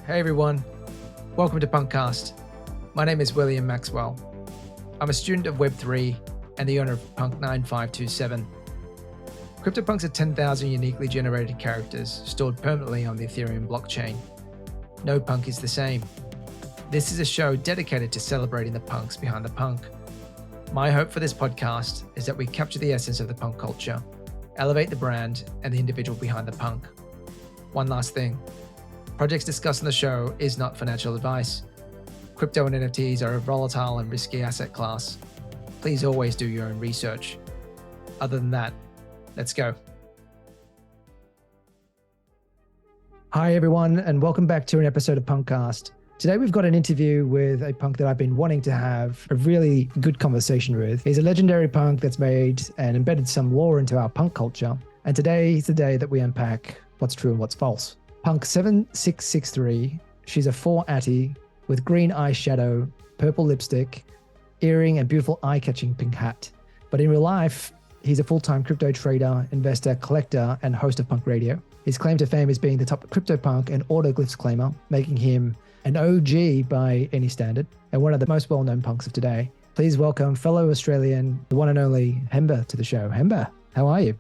Hey everyone, welcome to PunkCast. My name is William Maxwell. I'm a student of Web3 and the owner of Punk9527. Cryptopunks are 10,000 uniquely generated characters stored permanently on the Ethereum blockchain. No punk is the same. This is a show dedicated to celebrating the punks behind the punk. My hope for this podcast is that we capture the essence of the punk culture, elevate the brand and the individual behind the punk. One last thing. Projects discussed on the show is not financial advice. Crypto and NFTs are a volatile and risky asset class. Please always do your own research. Other than that, let's go. Hi everyone, and welcome back to an episode of PunkCast. Today we've got an interview with a punk that I've been wanting to have a really good conversation with. He's a legendary punk that's made and embedded some lore into our punk culture. And today is the day that we unpack what's true and what's false. Punk7663, she's a 4 Atty with green eyeshadow, purple lipstick, earring and beautiful eye-catching pink hat. But in real life, he's a full-time crypto trader, investor, collector, and host of Punk Radio. His claim to fame is being the top CryptoPunk and autoglyphs claimer, making him an OG by any standard, and one of the most well-known punks of today. Please welcome fellow Australian, the one and only Hemba to the show. Hemba, how are you?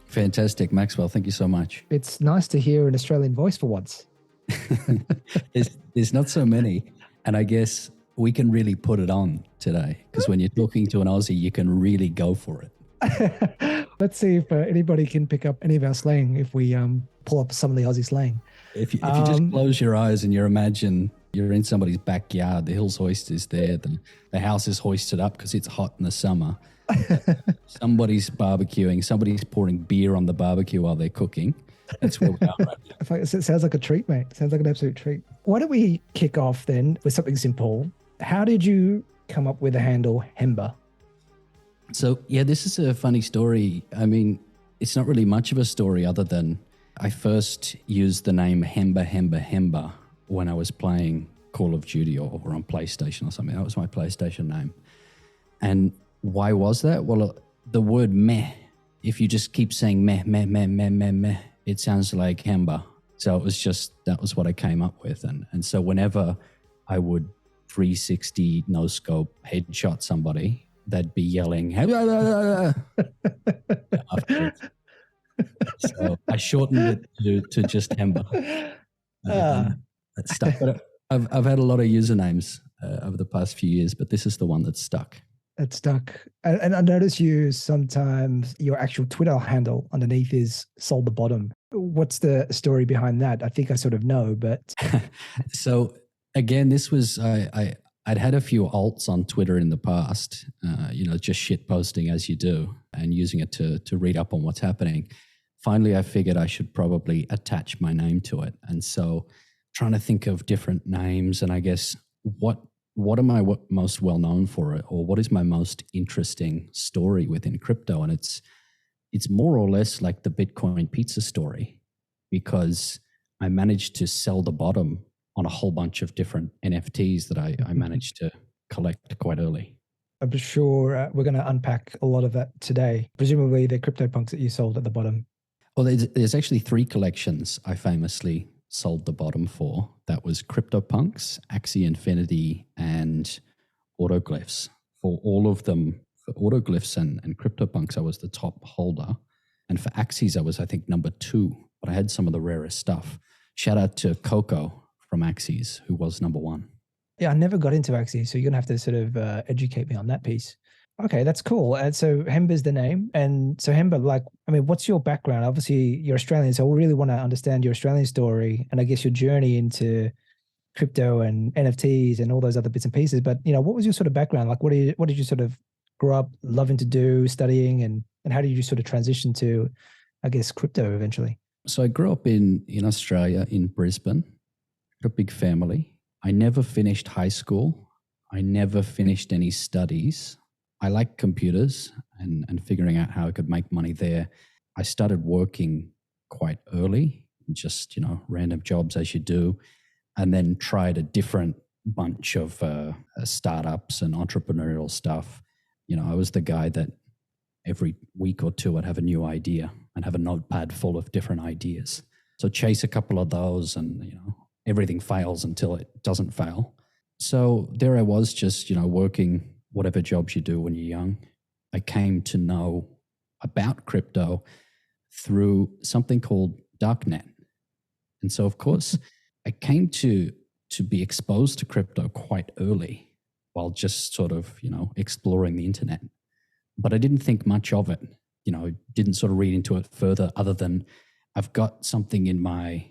Fantastic, Maxwell. Thank you so much. It's nice to hear an Australian voice for once. There's not so many, and I guess we can really put it on today, because when you're talking to an Aussie, you can really go for it. Let's see if anybody can pick up any of our slang if we pull up some of the Aussie slang. If you just close your eyes and you imagine you're in somebody's backyard, the Hills hoist is there, the house is hoisted up because it's hot in the summer. Somebody's barbecuing, somebody's pouring beer on the barbecue while they're cooking. That's where we are right now. It sounds like a treat, mate. It sounds like an absolute treat. Why don't we kick off then with something simple? How did you come up with the handle Hemba? So, yeah, this is a funny story. I mean, it's not really much of a story other than I first used the name Hemba when I was playing Call of Duty or on PlayStation or something. That was my PlayStation name. And why was that? Well, the word meh, if you just keep saying meh, it sounds like Hemba. So that was what I came up with. And so whenever I would 360 no scope headshot somebody, they'd be yelling afterwards. So I shortened it to just Hemba. That stuck. But I've had a lot of usernames over the past few years, but this is the one that's stuck. It's stuck. And I notice you sometimes, your actual Twitter handle underneath is Sold the Bottom. What's the story behind that? I think I sort of know, but. So again, this was, I'd had a few alts on Twitter in the past, just shit posting as you do and using it to read up on what's happening. Finally, I figured I should probably attach my name to it. And so trying to think of different names and I guess what am I most well known for it, or what is my most interesting story within crypto? And it's more or less like the Bitcoin pizza story, because I managed to sell the bottom on a whole bunch of different NFTs that I managed to collect quite early. I'm sure we're going to unpack a lot of that today. Presumably the CryptoPunks that you sold at the bottom. Well, there's actually 3 collections I famously sold the bottom for. That was Cryptopunks, Axie Infinity, and Autoglyphs. For all of them, for Autoglyphs and Cryptopunks, I was the top holder. And for Axies, I was, I think, number 2. But I had some of the rarest stuff. Shout out to Coco from Axies, who was number 1. Yeah, I never got into Axies, so you're going to have to sort of educate me on that piece. Okay, that's cool. And so Hemba's the name. And so Hemba, what's your background? Obviously, you're Australian, so we really want to understand your Australian story and I guess your journey into crypto and NFTs and all those other bits and pieces. But, what was your sort of background? Like, what did you sort of grow up loving to do, studying, and how did you sort of transition to, I guess, crypto eventually? So I grew up in Australia, in Brisbane, a big family. I never finished high school. I never finished any studies. I like computers and figuring out how I could make money there. I started working quite early, just, random jobs as you do, and then tried a different bunch of startups and entrepreneurial stuff. I was the guy that every week or two I'd have a new idea and have a notepad full of different ideas. So chase a couple of those and, everything fails until it doesn't fail. So there I was, just, working whatever jobs you do when you're young. I came to know about crypto through something called darknet. And so, of course, I came to be exposed to crypto quite early while just sort of, exploring the internet. But I didn't think much of it, didn't sort of read into it further, other than I've got something in my,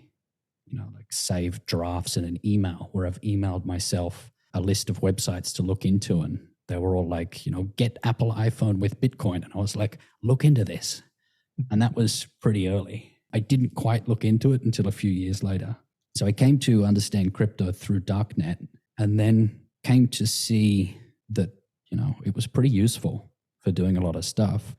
like saved drafts in an email where I've emailed myself a list of websites to look into, and they were all like, get Apple iPhone with Bitcoin. And I was like, look into this. And that was pretty early. I didn't quite look into it until a few years later. So I came to understand crypto through darknet, and then came to see that, it was pretty useful for doing a lot of stuff.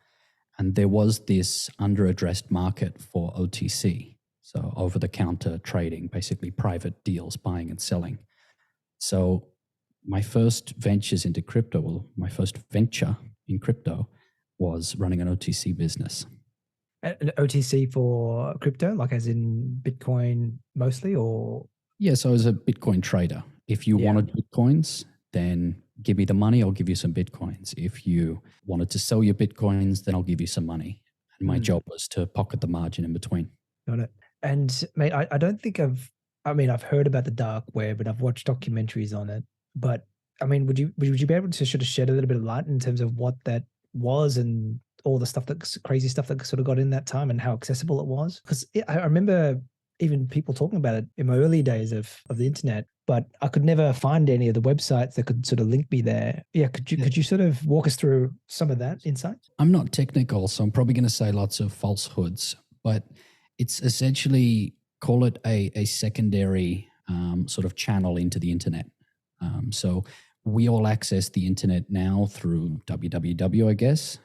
And there was this under-addressed market for OTC, so over-the-counter trading, basically private deals, buying and selling. So my first ventures into crypto, well, my first venture in crypto was running an OTC business. An OTC for crypto, like as in Bitcoin mostly, or? Yeah, so I was a Bitcoin trader. If you wanted Bitcoins, then give me the money, I'll give you some Bitcoins. If you wanted to sell your Bitcoins, then I'll give you some money. And my job was to pocket the margin in between. Got it. And mate, I don't think I've heard about the dark web and I've watched documentaries on it, but I mean, would you be able to sort of shed a little bit of light in terms of what that was and all the stuff, that crazy stuff that sort of got in that time and how accessible it was? Because I remember even people talking about it in my early days of the internet, but I could never find any of the websites that could sort of link me there. Yeah, could you sort of walk us through some of that insight? I'm not technical, so I'm probably going to say lots of falsehoods, but it's essentially, call it a secondary sort of channel into the internet. So we all access the internet now through www, I guess.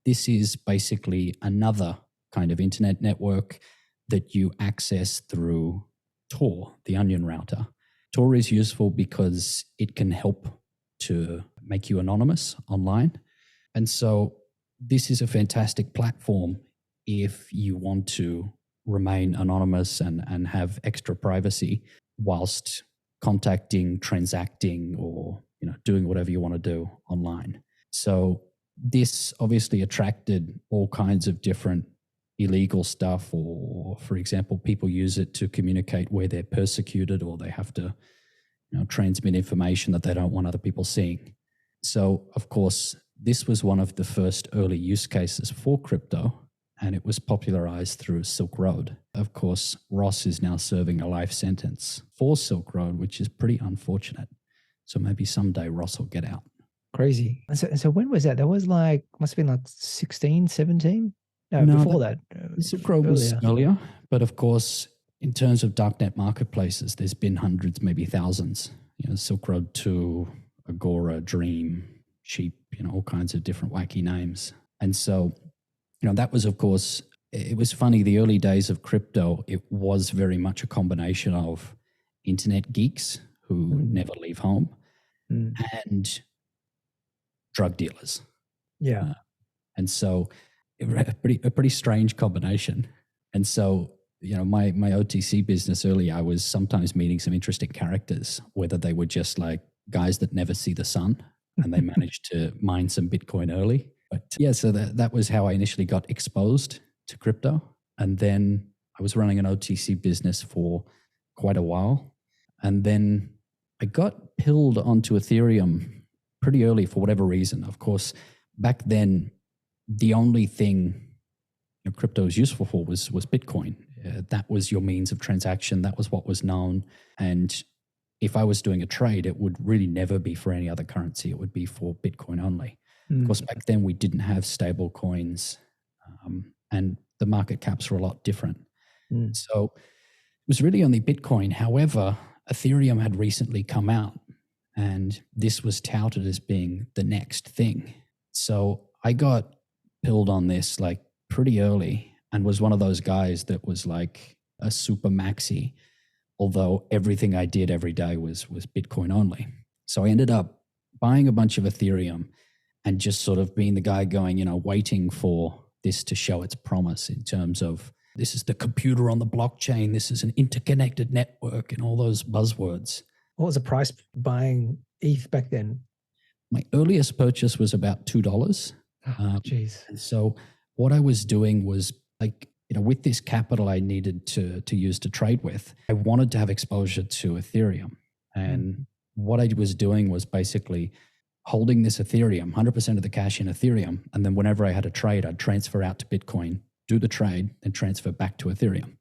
This is basically another kind of internet network that you access through Tor, the onion router. Tor is useful because it can help to make you anonymous online. And so this is a fantastic platform if you want to remain anonymous and have extra privacy whilst contacting, transacting, or doing whatever you want to do online. So this obviously attracted all kinds of different illegal stuff, or for example, people use it to communicate where they're persecuted or they have to transmit information that they don't want other people seeing. So of course, this was one of the first early use cases for crypto, and it was popularized through Silk Road. Of course, Ross is now serving a life sentence for Silk Road, which is pretty unfortunate. So maybe someday Ross will get out. Crazy. And so when was that? That was must have been like 16, 17? No, before that. Silk Road was earlier. But of course, in terms of darknet marketplaces, there's been hundreds, maybe thousands. Silk Road 2, Agora, Dream, Sheep, all kinds of different wacky names. And so, that was, of course, it was funny. The early days of crypto, it was very much a combination of internet geeks who never leave home and drug dealers. Yeah. And so a pretty strange combination. And so, my OTC business early, I was sometimes meeting some interesting characters, whether they were just like guys that never see the sun and they managed to mine some Bitcoin early. But yeah, so that was how I initially got exposed to crypto. And then I was running an OTC business for quite a while. And then I got pilled onto Ethereum pretty early for whatever reason. Of course, back then, the only thing crypto was useful for was Bitcoin. That was your means of transaction. That was what was known. And if I was doing a trade, it would really never be for any other currency. It would be for Bitcoin only. Of course, back then we didn't have stable coins and the market caps were a lot different. So it was really only Bitcoin. However, Ethereum had recently come out and this was touted as being the next thing. So I got pilled on this like pretty early and was one of those guys that was like a super maxi, although everything I did every day was Bitcoin only. So I ended up buying a bunch of Ethereum and just sort of being the guy going, waiting for this to show its promise in terms of this is the computer on the blockchain, this is an interconnected network, and all those buzzwords. What was the price buying ETH back then? My earliest purchase was about $2. Jeez. And so what I was doing was like, with this capital I needed to use to trade with, I wanted to have exposure to Ethereum. And what I was doing was basically holding this Ethereum, 100% of the cash in Ethereum. And then whenever I had a trade, I'd transfer out to Bitcoin, do the trade, and transfer back to Ethereum,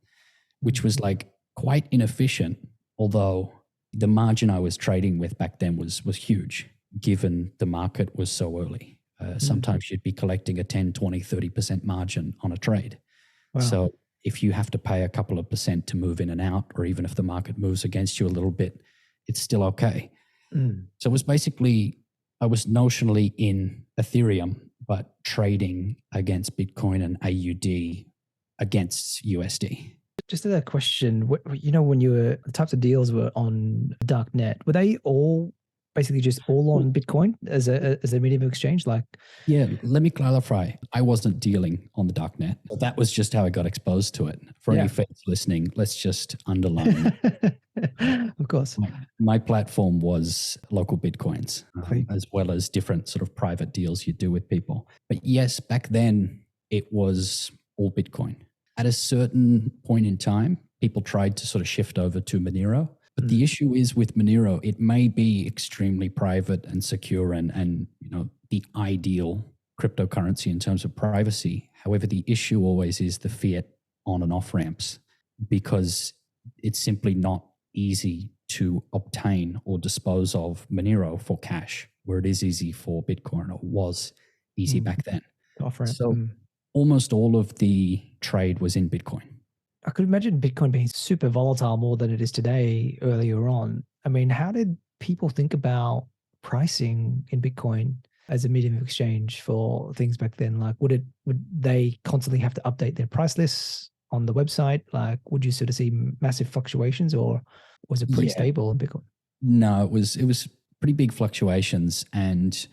which was like quite inefficient, although the margin I was trading with back then was huge, given the market was so early. Sometimes you'd be collecting a 10, 20, 30% margin on a trade. Wow. So if you have to pay a couple of percent to move in and out, or even if the market moves against you a little bit, it's still okay. So it was basically, I was notionally in Ethereum, but trading against Bitcoin and AUD against USD. Just a question, when the types of deals were on darknet, were they all basically just all on Bitcoin as a medium of exchange? Like, yeah, let me clarify. I wasn't dealing on the darknet. But that was just how I got exposed to it. For any fans listening, let's just underline. Of course. My platform was local Bitcoins, as well as different sort of private deals you do with people. But yes, back then it was all Bitcoin. At a certain point in time, people tried to sort of shift over to Monero. But the issue is with Monero, it may be extremely private and secure and the ideal cryptocurrency in terms of privacy. However, the issue always is the fiat on and off ramps, because it's simply not easy to obtain or dispose of Monero for cash, where it is easy for Bitcoin, or was easy back then. Off-ramp. So almost all of the trade was in Bitcoin. I could imagine Bitcoin being super volatile more than it is today earlier on. I mean, how did people think about pricing in Bitcoin as a medium of exchange for things back then? Like, would they constantly have to update their price lists on the website? Like, would you sort of see massive fluctuations, or was it pretty stable in Bitcoin? No, it was pretty big fluctuations, and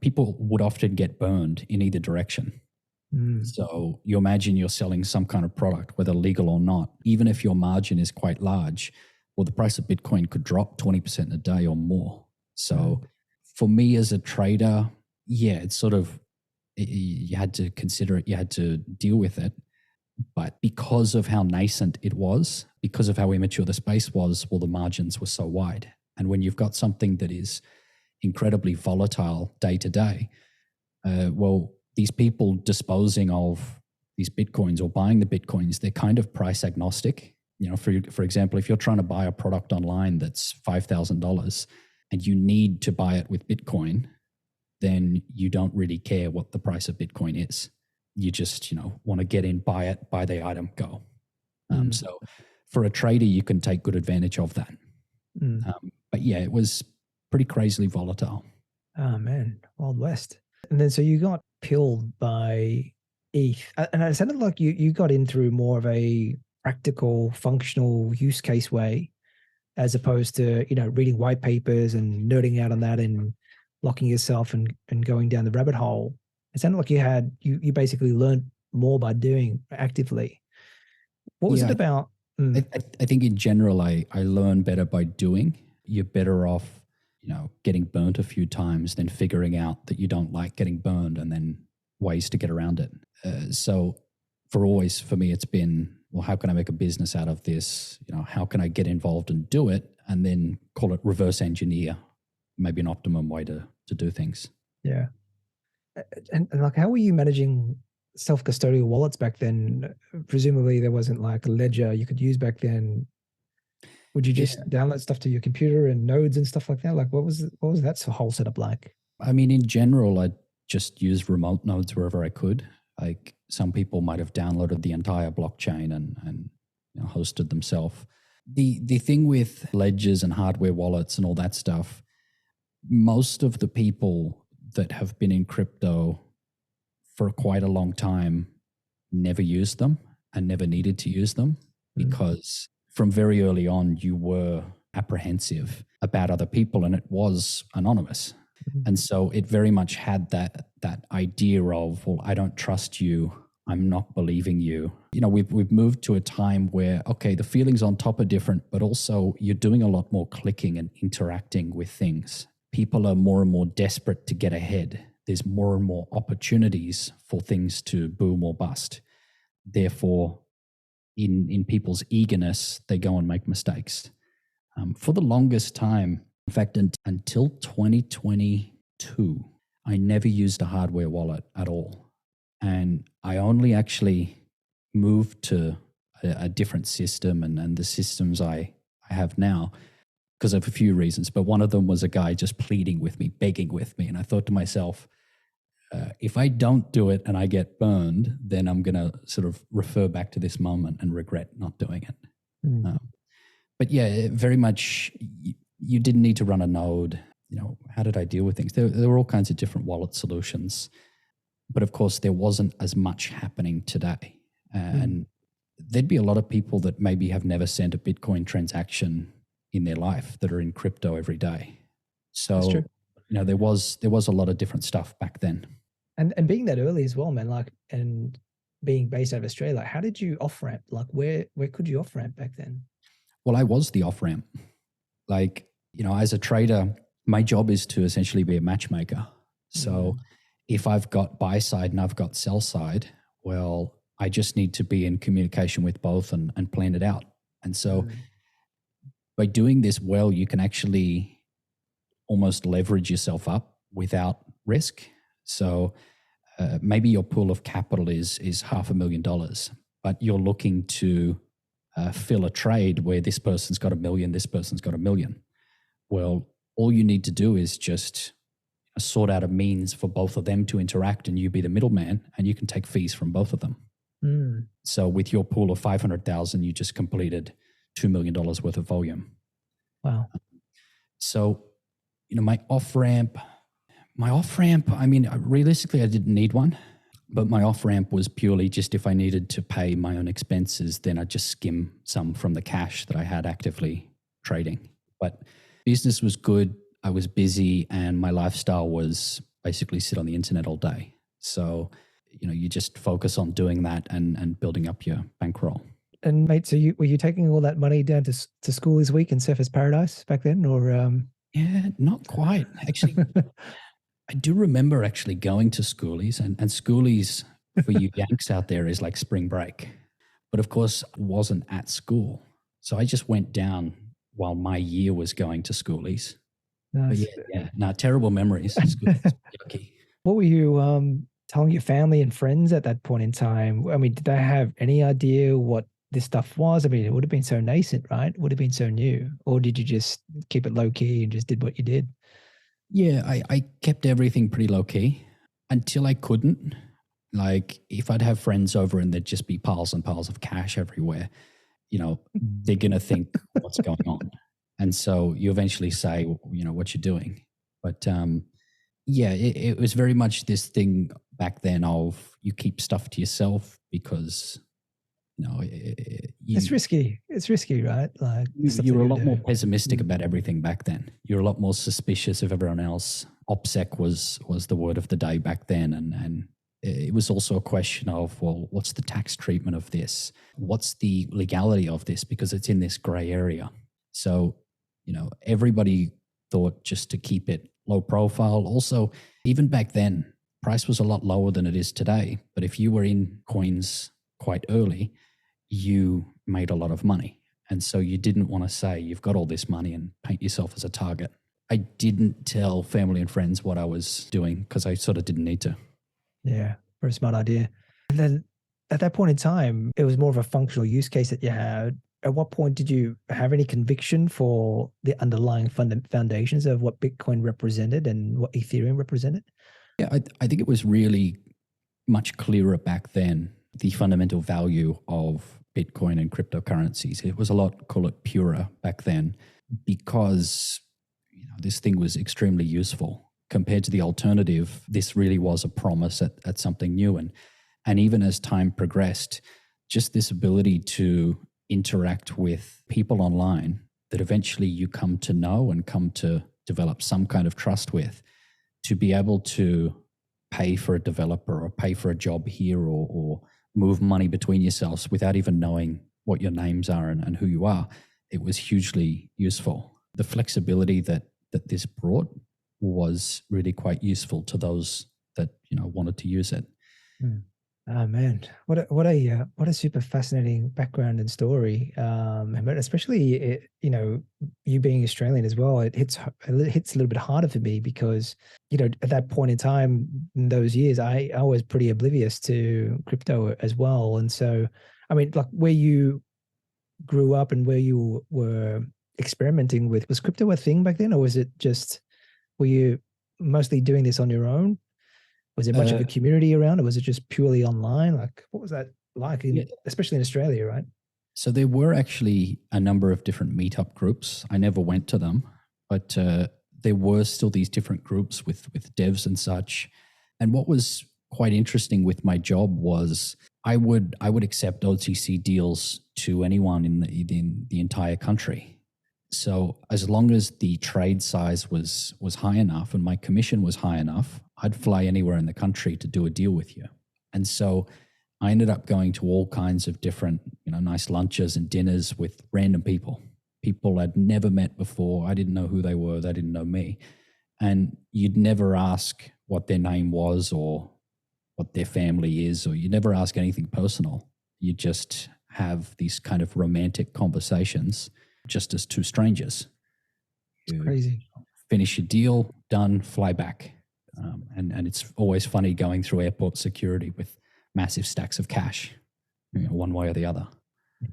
people would often get burned in either direction. So you imagine you're selling some kind of product, whether legal or not, even if your margin is quite large, well, the price of Bitcoin could drop 20% in a day or more. So for me as a trader, it's sort of, you had to consider it, you had to deal with it. But because of how nascent it was, because of how immature the space was, well, the margins were so wide. And when you've got something that is incredibly volatile day to day, these people disposing of these Bitcoins or buying the Bitcoins, they're kind of price agnostic. For example, if you're trying to buy a product online that's $5,000 and you need to buy it with Bitcoin, then you don't really care what the price of Bitcoin is. You just, want to get in, buy it, buy the item, go. So for a trader, you can take good advantage of that. But yeah, it was pretty crazily volatile. Oh man, Wild West. And then so you got pilled by ETH, and it sounded like you got in through more of a practical, functional use case way, as opposed to reading white papers and nerding out on that and locking yourself and going down the rabbit hole. It sounded like you basically learned more by doing actively. What was it about? I think in general, I learn better by doing. You're better off getting burnt a few times than figuring out that you don't like getting burned and then ways to get around it. So for me, it's been, well, how can I make a business out of this? How can I get involved and do it? And then call it reverse engineer, maybe an optimum way to do things. Yeah. And like, how were you managing self-custodial wallets back then? Presumably there wasn't like a ledger you could use back then. Would you just download stuff to your computer and nodes and stuff like that? Like, what was that whole setup like? I mean, in general, I just used remote nodes wherever I could. Like, some people might have downloaded the entire blockchain and hosted themselves. The thing with ledgers and hardware wallets and all that stuff, most of the people that have been in crypto for quite a long time never used them and never needed to use them because from very early on, you were apprehensive about other people, and it was anonymous. And so it very much had that idea of, well, I don't trust you. I'm not believing you. we've moved to a time where, okay, the feelings on top are different, but also you're doing a lot more clicking and interacting with things. People are more and more desperate to get ahead. There's more and more opportunities for things to boom or bust. Therefore, in people's eagerness, they go and make mistakes. For the longest time, in fact, until 2022, I never used a hardware wallet at all. And I only actually moved to a different system and the systems I have now because of a few reasons. But one of them was a guy just pleading with me, begging with me. And I thought to myself, if I don't do it and I get burned, then I'm going to sort of refer back to this moment and regret not doing it. But yeah, very much you didn't need to run a node. How did I deal with things? There were all kinds of different wallet solutions. But of course, there wasn't as much happening today. And there'd be a lot of people that maybe have never sent a Bitcoin transaction in their life that are in crypto every day. So, there was a lot of different stuff back then. And being that early as well, man, and being based out of Australia, how did you off ramp? Where could you off ramp back then? Well, I was the off ramp. As a trader, my job is to essentially be a matchmaker. So if I've got buy side and I've got sell side, well, I just need to be in communication with both and plan it out. And so by doing this well, you can actually almost leverage yourself up without risk. So maybe your pool of capital is $500,000, but you're looking to fill a trade where this person's got $1 million, this person's got $1 million. Well, all you need to do is just sort out a means for both of them to interact and you be the middleman and you can take fees from both of them. So with your pool of 500,000, you just completed $2 million worth of volume. Wow. So, my off-ramp, I mean, realistically, I didn't need one, but my off-ramp was purely just if I needed to pay my own expenses, then I'd just skim some from the cash that I had actively trading. But business was good. I was busy and my lifestyle was basically sit on the internet all day. So, you just focus on doing that and building up your bankroll. And mate, so were you taking all that money down to school this week in Surfers Paradise back then, or? Yeah, not quite. Actually, I do remember actually going to schoolies, and schoolies for you Yanks out there is like spring break. But of course, I wasn't at school. So I just went down while my year was going to schoolies. Nice. But terrible memories. Yucky. What were you telling your family and friends at that point in time? I mean, did they have any idea what this stuff was? I mean, it would have been so nascent, right? It would have been so new. Or did you just keep it low key and just did what you did? Yeah, I kept everything pretty low key until I couldn't. Like if I'd have friends over and there'd just be piles and piles of cash everywhere, they're going to think what's going on. And so you eventually say, what you're doing. But it was very much this thing back then of you keep stuff to yourself because, it's risky. It's risky, right? Like you were a lot more pessimistic about everything back then. You're a lot more suspicious of everyone else. OPSEC was the word of the day back then. And it was also a question of, well, what's the tax treatment of this? What's the legality of this? Because it's in this gray area. So, everybody thought just to keep it low profile. Also, even back then, price was a lot lower than it is today. But if you were in coins quite early, you made a lot of money. And so you didn't want to say you've got all this money and paint yourself as a target. I didn't tell family and friends what I was doing because I sort of didn't need to. Yeah, very smart idea. And then at that point in time, it was more of a functional use case that you had. At what point did you have any conviction for the underlying foundations of what Bitcoin represented and what Ethereum represented? Yeah, I think it was really much clearer back then, the fundamental value of Bitcoin and cryptocurrencies. It was a lot, call it purer back then, because this thing was extremely useful. Compared to the alternative, this really was a promise at something new. And even as time progressed, just this ability to interact with people online that eventually you come to know and come to develop some kind of trust with, to be able to pay for a developer or pay for a job here or move money between yourselves without even knowing what your names are and who you are. It was hugely useful. The flexibility that this brought was really quite useful to those that wanted to use it. Oh man, what a super fascinating background and story. But especially you being Australian as well, it hits a little bit harder for me because at that point in time in those years, I was pretty oblivious to crypto as well, and so I mean, like where you grew up and where you were experimenting with, was crypto a thing back then, or was it just were you mostly doing this on your own? Was there much of a community around, or was it just purely online? Like, what was that like, especially in Australia, right? So there were actually a number of different meetup groups. I never went to them, but there were still these different groups with devs and such. And what was quite interesting with my job was I would accept OTC deals to anyone in the entire country. So as long as the trade size was high enough and my commission was high enough, I'd fly anywhere in the country to do a deal with you. And so I ended up going to all kinds of different, nice lunches and dinners with random people I'd never met before. I didn't know who they were. They didn't know me. And you'd never ask what their name was or what their family is, or you never ask anything personal. You just have these kind of romantic conversations just as two strangers. It's crazy. Finish your deal, done, fly back. And it's always funny going through airport security with massive stacks of cash, one way or the other.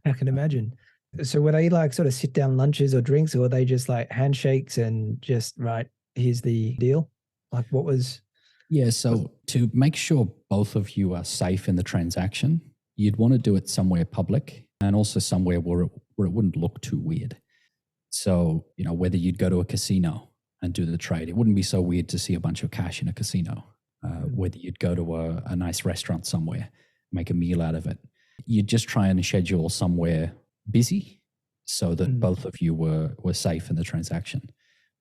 I can imagine. So were they like sort of sit down lunches or drinks, or were they just like handshakes and just, right, here's the deal? Like what was... Yeah, so to make sure both of you are safe in the transaction, you'd want to do it somewhere public and also somewhere where it wouldn't look too weird. So, whether you'd go to a casino and do the trade, it wouldn't be so weird to see a bunch of cash in a casino. Whether you'd go to a nice restaurant somewhere, make a meal out of it. You'd just try and schedule somewhere busy so that both of you were safe in the transaction.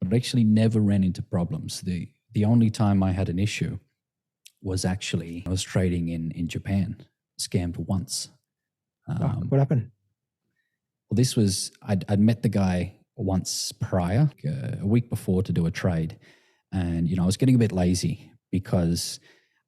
But it actually never ran into problems. The only time I had an issue was actually I was trading in Japan, scammed once. What happened? Well, this was, I'd met the guy once prior, a week before, to do a trade. And, I was getting a bit lazy because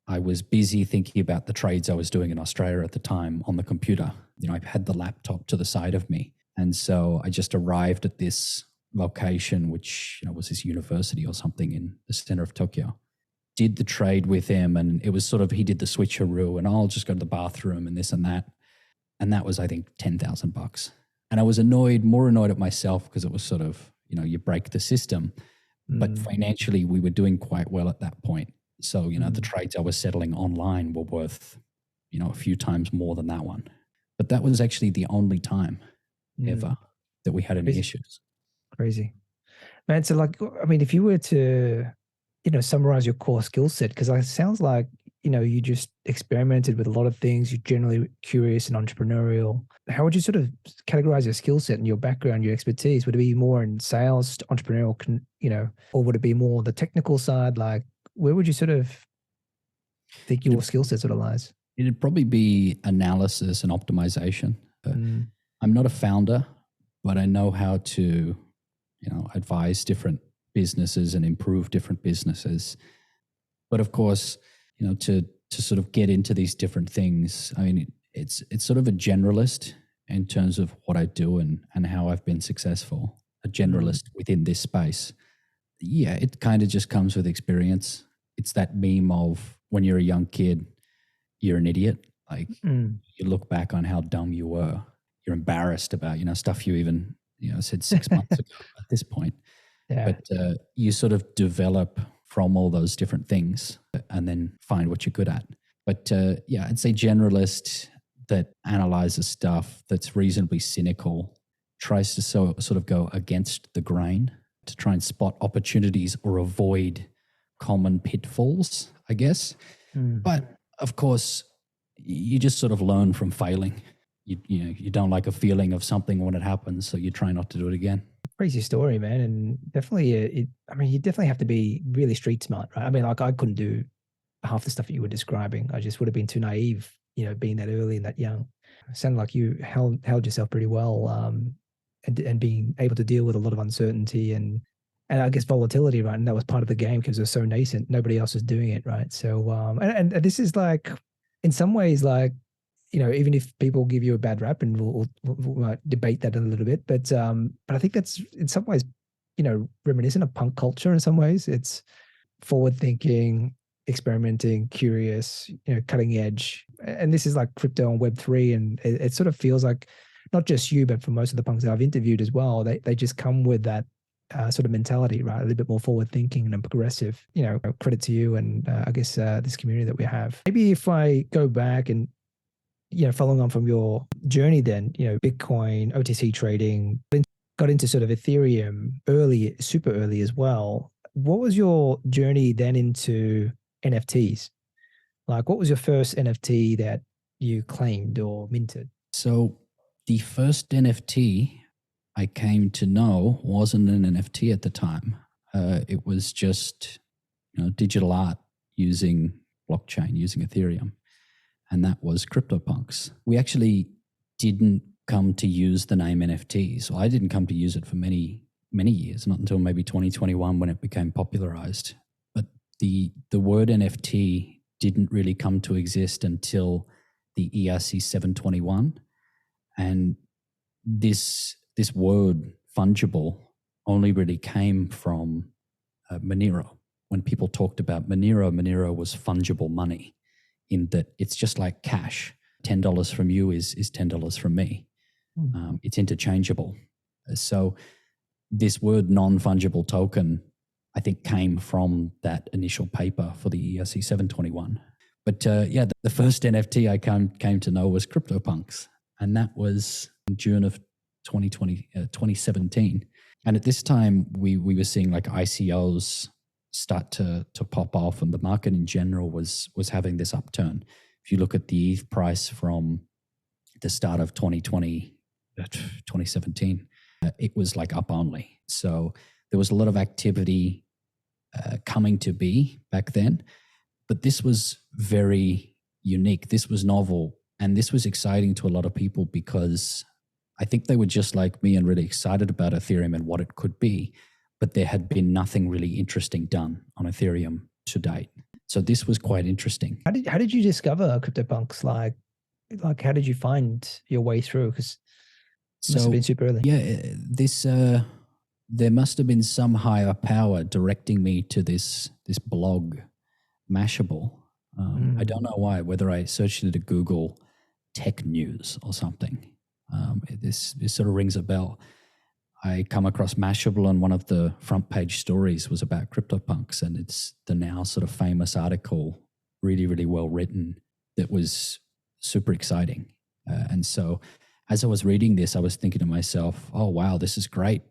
I was busy thinking about the trades I was doing in Australia at the time on the computer. I had the laptop to the side of me. And so I just arrived at this location, which was this university or something in the center of Tokyo. Did the trade with him, and it was sort of, he did the switcheroo, and I'll just go to the bathroom and this and that. And that was, I think, $10,000. And I was more annoyed at myself because it was sort of, you break the system. But financially, we were doing quite well at that point. So, the trades I was settling online were worth, a few times more than that one. But that was actually the only time ever that we had any issues. Crazy. Man, so like, I mean, if you were to, summarize your core skill set, because it sounds like, you just experimented with a lot of things. You're generally curious and entrepreneurial. How would you sort of categorize your skill set and your background, your expertise? Would it be more in sales, entrepreneurial, or would it be more the technical side? Like, where would you sort of think your skill set sort of lies? It'd probably be analysis and optimization. I'm not a founder, but I know how to, advise different businesses and improve different businesses. But of course, to sort of get into these different things, I mean, it's sort of a generalist in terms of what I do and how I've been successful, a generalist within this space. Yeah, it kind of just comes with experience. It's that meme of when you're a young kid, you're an idiot. Like you look back on how dumb you were. You're embarrassed about, stuff you even, said 6 months ago at this point. Yeah. But you sort of develop from all those different things and then find what you're good at. But I'd say generalist that analyzes stuff, that's reasonably cynical, tries to sort of go against the grain to try and spot opportunities or avoid common pitfalls, I guess. But of course, you just sort of learn from failing. You don't like a feeling of something when it happens, so you try not to do it again. Crazy story, man. And definitely, you definitely have to be really street smart, right? I mean, like I couldn't do half the stuff that you were describing. I just would have been too naive being that early and that young. It sounded like you held yourself pretty well, and being able to deal with a lot of uncertainty and I guess volatility, right? And that was part of the game because it was so nascent. Nobody else was doing it, right? So, and this is like, in some ways, like, even if people give you a bad rap, and we'll debate that a little bit, but I think that's in some ways, reminiscent of punk culture. In some ways, it's forward thinking, experimenting, curious, cutting edge. And this is like crypto and Web3, and it sort of feels like not just you, but for most of the punks that I've interviewed as well, they just come with that sort of mentality, right? A little bit more forward thinking and progressive. Credit to you and I guess this community that we have. Maybe if I go back and following on from your journey, then Bitcoin, OTC trading, got into sort of Ethereum super early as well. What was your journey then into NFTs? Like, what was your first NFT that you claimed or minted? So the first NFT I came to know wasn't an NFT at the time. It was just digital art using blockchain, using Ethereum. And that was Cryptopunks. We actually didn't come to use the name NFT. So I didn't come to use it for many, many years, not until maybe 2021 when it became popularized. But the word NFT didn't really come to exist until the ERC 721. And this word fungible only really came from Monero. When people talked about Monero was fungible money, in that it's just like cash. $10 from you is $10 from me. It's interchangeable. So this word non-fungible token, I think, came from that initial paper for the ERC 721. But the first NFT I came to know was Cryptopunks. And that was in June of 2017. And at this time, we were seeing like ICOs start to pop off, and the market in general was having this upturn. If you look at the ETH price from the start of 2017, it was like up only. So there was a lot of activity coming to be back then, but this was very unique. This was novel, and this was exciting to a lot of people because I think they were just like me and really excited about Ethereum and what it could be, but there had been nothing really interesting done on Ethereum to date. So this was quite interesting. How did you discover CryptoPunks? Like how did you find your way through? Because it must have been super early. Yeah, there must have been some higher power directing me to this blog, Mashable. I don't know why, whether I searched it at Google tech news or something. This sort of rings a bell. I come across Mashable, and one of the front page stories was about CryptoPunks, and it's the now sort of famous article, really, really well written, that was super exciting. And so as I was reading this, I was thinking to myself, oh, wow, this is great,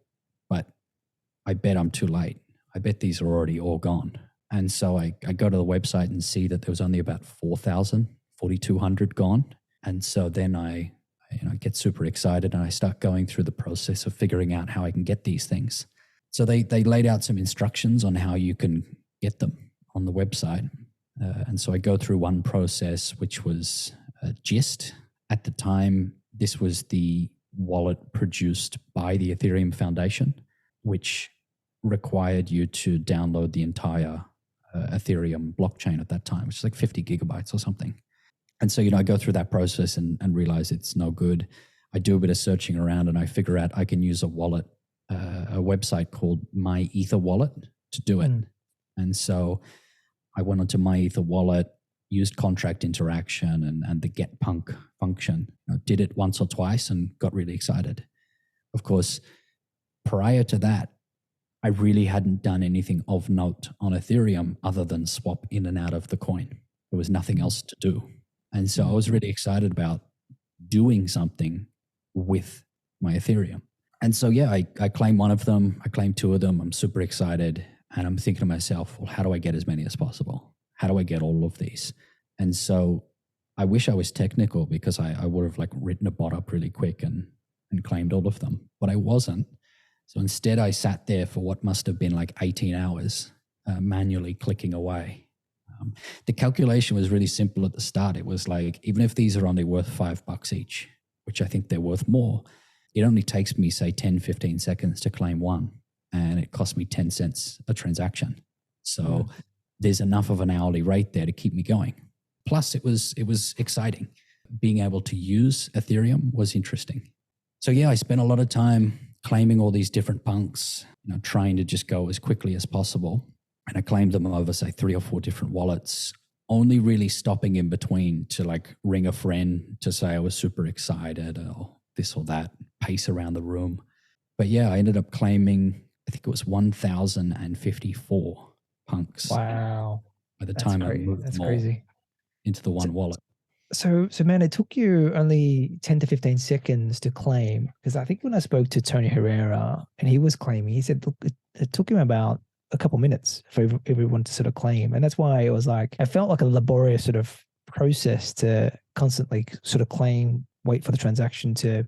but I bet I'm too late. I bet these are already all gone. And so I go to the website and see that there was only about 4,200 gone. And so then I get super excited, and I start going through the process of figuring out how I can get these things. So they laid out some instructions on how you can get them on the website. And so I go through one process, which was Gist. At the time, this was the wallet produced by the Ethereum Foundation, which required you to download the entire Ethereum blockchain at that time, which is like 50 gigabytes or something. And so, I go through that process and realize it's no good. I do a bit of searching around, and I figure out I can use a wallet, a website called My Ether Wallet to do it. And so I went onto My Ether Wallet, used contract interaction and the get punk function, did it once or twice and got really excited. Of course, prior to that, I really hadn't done anything of note on Ethereum other than swap in and out of the coin. There was nothing else to do. And so I was really excited about doing something with my Ethereum. And so, I claim one of them. I claim two of them. I'm super excited. And I'm thinking to myself, well, how do I get as many as possible? How do I get all of these? And so I wish I was technical, because I would have written a bot up really quick and claimed all of them. But I wasn't. So instead I sat there for what must have been 18 hours manually clicking away. The calculation was really simple at the start. It was like, even if these are only worth $5 each, which I think they're worth more, it only takes me, say, 10, 15 seconds to claim one, and it cost me 10 cents a transaction. So there's enough of an hourly rate there to keep me going. Plus, it was exciting. Being able to use Ethereum was interesting. So yeah, I spent a lot of time claiming all these different punks, trying to just go as quickly as possible. And I claimed them over, say, 3 or 4 different wallets, only really stopping in between to like ring a friend to say I was super excited or this or that, pace around the room. But yeah, I ended up claiming, I think it was 1,054 punks. Wow. By the time I moved That's them all crazy. into the one wallet. So man, it took you only 10 to 15 seconds to claim, because I think when I spoke to Tony Herrera and he was claiming, he said, look, it took him about a couple minutes for everyone to sort of claim. And that's why it was like, I felt like a laborious sort of process to constantly sort of claim, wait for the transaction to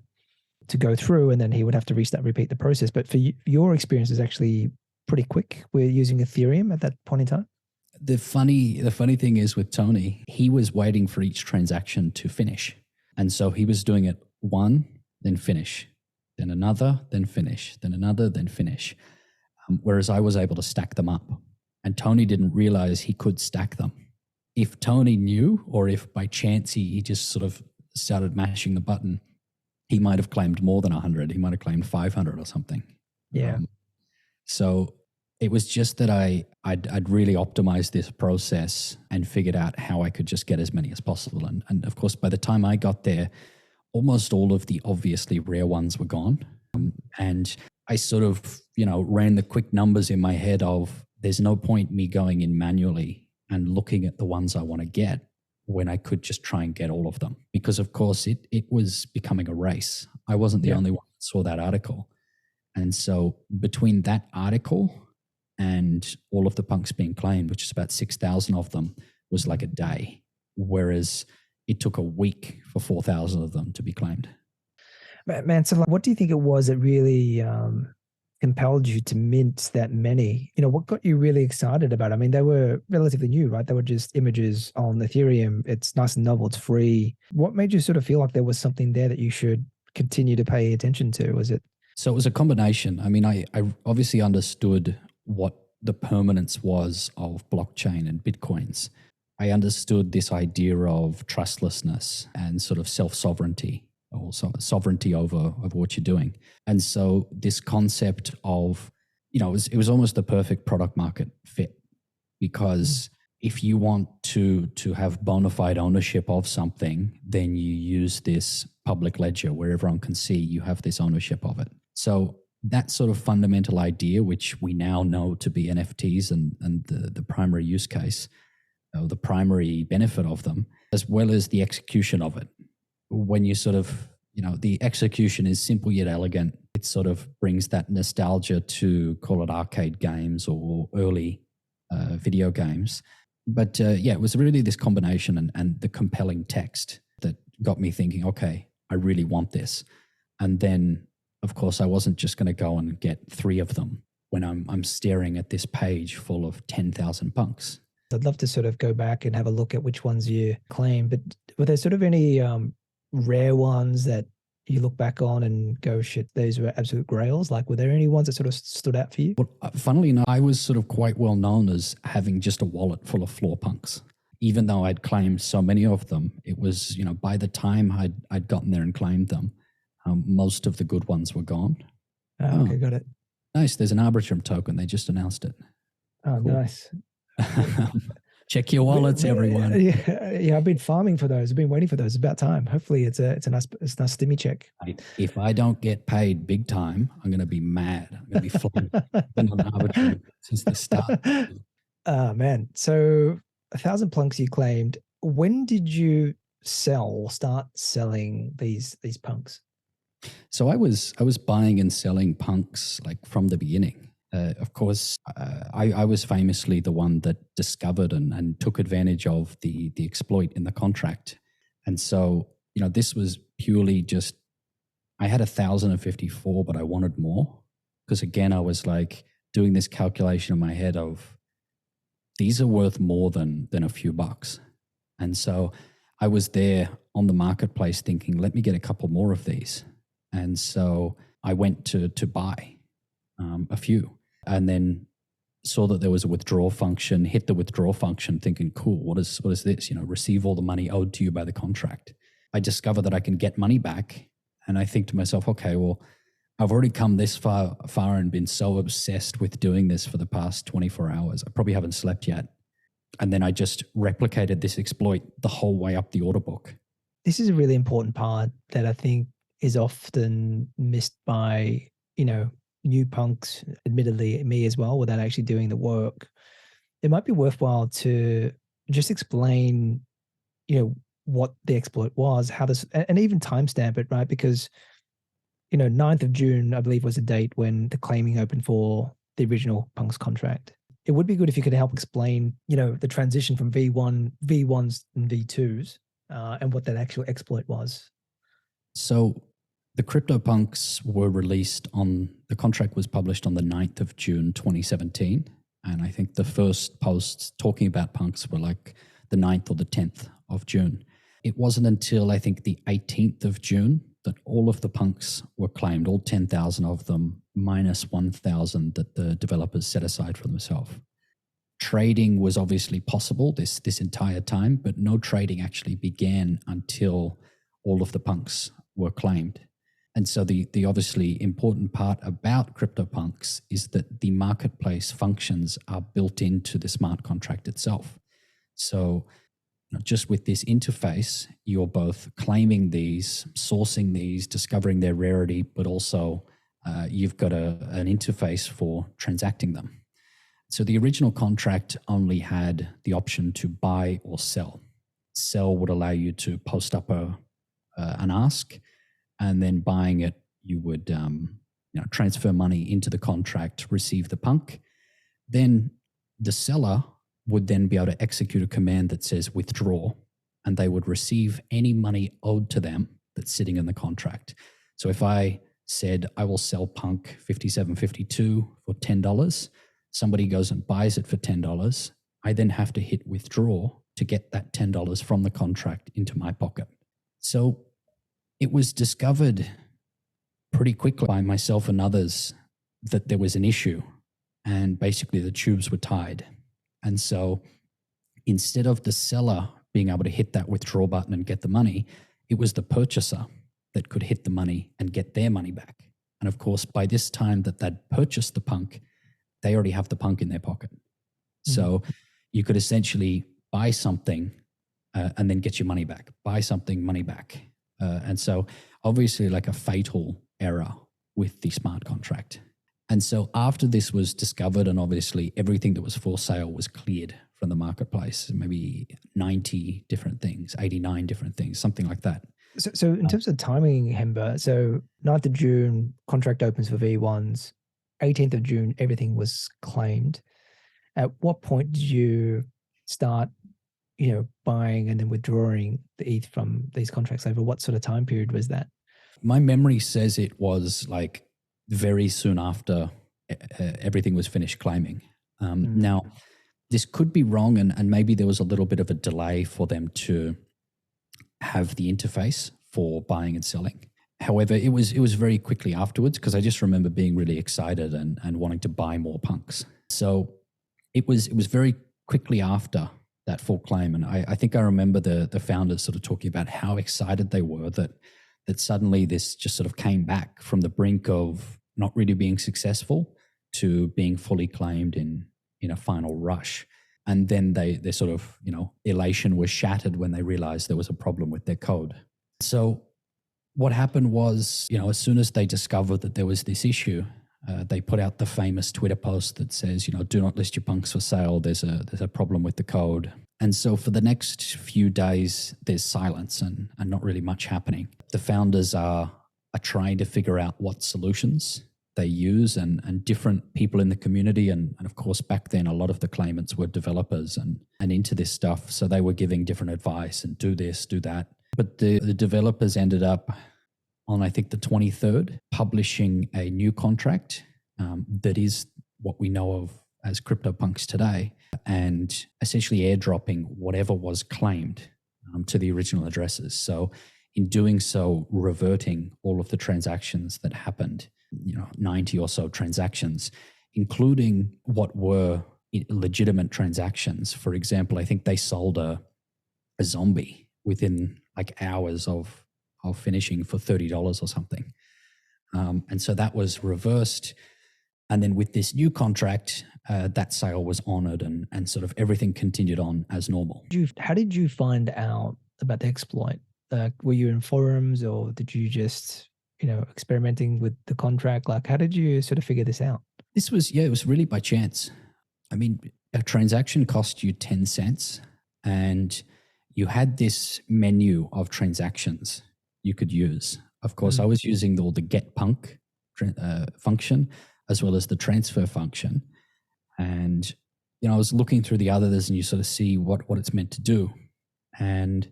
go through, and then he would have to repeat the process. But for your experience is actually pretty quick. We're using Ethereum at that point in time. The funny thing is with Tony, he was waiting for each transaction to finish. And so he was doing it one, then finish, then another, then finish, then another, then finish. Whereas I was able to stack them up. And Tony didn't realize he could stack them. If Tony knew, or if by chance he just sort of started mashing the button, he might have claimed more than 100. He might have claimed 500 or something. Yeah. So it was just that I'd really optimized this process and figured out how I could just get as many as possible. And of course, by the time I got there, almost all of the obviously rare ones were gone. And I sort of, ran the quick numbers in my head of there's no point me going in manually and looking at the ones I want to get when I could just try and get all of them. Because of course it was becoming a race. I wasn't the only one that saw that article. And so between that article and all of the punks being claimed, which is about 6,000 of them, was like a day. Whereas it took a week for 4,000 of them to be claimed. Man, so what do you think it was that really compelled you to mint that many? What got you really excited about it? I mean, they were relatively new, right? They were just images on Ethereum. It's nice and novel. It's free. What made you sort of feel like there was something there that you should continue to pay attention to? Was it? So it was a combination. I mean, I obviously understood what the permanence was of blockchain and Bitcoins. I understood this idea of trustlessness and sort of self-sovereignty, or sovereignty over what you're doing. And so this concept of, it was almost the perfect product market fit, because if you want to have bona fide ownership of something, then you use this public ledger where everyone can see you have this ownership of it. So that sort of fundamental idea, which we now know to be NFTs and the primary use case, or the primary benefit of them, as well as the execution of it. When you sort of, the execution is simple yet elegant. It sort of brings that nostalgia to, call it arcade games or early video games. But it was really this combination and the compelling text that got me thinking, okay, I really want this. And then, of course, I wasn't just going to go and get 3 of them when I'm staring at this page full of 10,000 punks. I'd love to sort of go back and have a look at which ones you claim, but were there sort of any rare ones that you look back on and go, shit, these were absolute grails? Like, were there any ones that sort of stood out for you? Well, funnily enough, I was sort of quite well known as having just a wallet full of floor punks. Even though I'd claimed so many of them, it was, by the time I'd gotten there and claimed them, most of the good ones were gone. Oh, okay, got it. Nice. There's an Arbitrum token. They just announced it. Oh, cool. Nice. Check your wallets, everyone. Yeah, I've been farming for those. I've been waiting for those. It's about time. Hopefully, it's a nice stimmy check. If I don't get paid big time, I'm going to be mad. I'm going to be flying on Arbitrum since the start. Man. So 1,000 plunks you claimed. When did you start selling these punks? So I was buying and selling punks like from the beginning. Of course, I was famously the one that discovered and took advantage of the exploit in the contract. And so, this was purely just, I had 1,054, but I wanted more. Because again, I was like doing this calculation in my head of, these are worth more than a few bucks. And so I was there on the marketplace thinking, let me get a couple more of these. And so I went to buy a few, and then saw that there was a withdrawal function, hit the withdrawal function thinking, cool, what is this? Receive all the money owed to you by the contract. I discover that I can get money back. And I think to myself, okay, well, I've already come this far and been so obsessed with doing this for the past 24 hours. I probably haven't slept yet. And then I just replicated this exploit the whole way up the order book. This is a really important part that I think is often missed by, new punks, admittedly me as well, without actually doing the work. It might be worthwhile to just explain, what the exploit was, how this, and even timestamp it, right? Because, 9th of June, I believe, was a date when the claiming opened for the original Punks contract. It would be good if you could help explain, the transition from V1s and V2s and what that actual exploit was. So the Cryptopunks were released the contract was published on the 9th of June, 2017. And I think the first posts talking about punks were like the 9th or the 10th of June. It wasn't until I think the 18th of June that all of the punks were claimed, all 10,000 of them, minus 1,000 that the developers set aside for themselves. Trading was obviously possible this entire time, but no trading actually began until all of the punks were claimed. And so the obviously important part about Cryptopunks is that the marketplace functions are built into the smart contract itself. So just with this interface, you're both claiming these, sourcing these, discovering their rarity, but also you've got an interface for transacting them. So the original contract only had the option to buy or sell. Sell would allow you to post up an ask, and then buying it, you would transfer money into the contract, receive the punk. Then the seller would then be able to execute a command that says withdraw, and they would receive any money owed to them that's sitting in the contract. So if I said, I will sell Punk 5752 for $10, somebody goes and buys it for $10, I then have to hit withdraw to get that $10 from the contract into my pocket. So it was discovered pretty quickly by myself and others that there was an issue, and basically the tubes were tied. And so instead of the seller being able to hit that withdraw button and get the money, it was the purchaser that could hit the money and get their money back. And of course, by this time that they'd purchased the punk, they already have the punk in their pocket. Mm-hmm. So you could essentially buy something and then get your money back, buy something, money back. And so obviously like a fatal error with the smart contract. And so after this was discovered, and obviously everything that was for sale was cleared from the marketplace, maybe 90 different things, 89 different things, something like that. So in terms of timing, Hemba, so 9th of June, contract opens for V1s, 18th of June, everything was claimed. At what point did you start, buying and then withdrawing the ETH from these contracts? Over what sort of time period was that? My memory says it was like very soon after everything was finished claiming. Now, this could be wrong, and maybe there was a little bit of a delay for them to have the interface for buying and selling. However, it was very quickly afterwards, because I just remember being really excited and wanting to buy more punks. So it was very quickly after that full claim. And I think I remember the founders sort of talking about how excited they were that suddenly this just sort of came back from the brink of not really being successful to being fully claimed in a final rush. And then their sort of, elation was shattered when they realized there was a problem with their code. So what happened was, as soon as they discovered that there was this issue, they put out the famous Twitter post that says, do not list your punks for sale. There's a problem with the code. And so for the next few days, there's silence and not really much happening. The founders are trying to figure out what solutions they use, and different people in the community. And of course, back then, a lot of the claimants were developers and into this stuff. So they were giving different advice and do this, do that. But the developers ended up on, I think, the 23rd, publishing a new contract that is what we know of as Cryptopunks today, and essentially airdropping whatever was claimed to the original addresses. So in doing so, reverting all of the transactions that happened, 90 or so transactions, including what were legitimate transactions. For example, I think they sold a zombie within like hours of finishing for $30 or something. And so that was reversed. And then with this new contract, that sale was honored and sort of everything continued on as normal. How did you find out about the exploit? Were you in forums, or did you just, experimenting with the contract? Like, how did you sort of figure this out? This was, it was really by chance. I mean, a transaction cost you 10 cents and you had this menu of transactions you could use. Of course, I was using all the get punk function as well as the transfer function. And, I was looking through the others and you sort of see what it's meant to do. And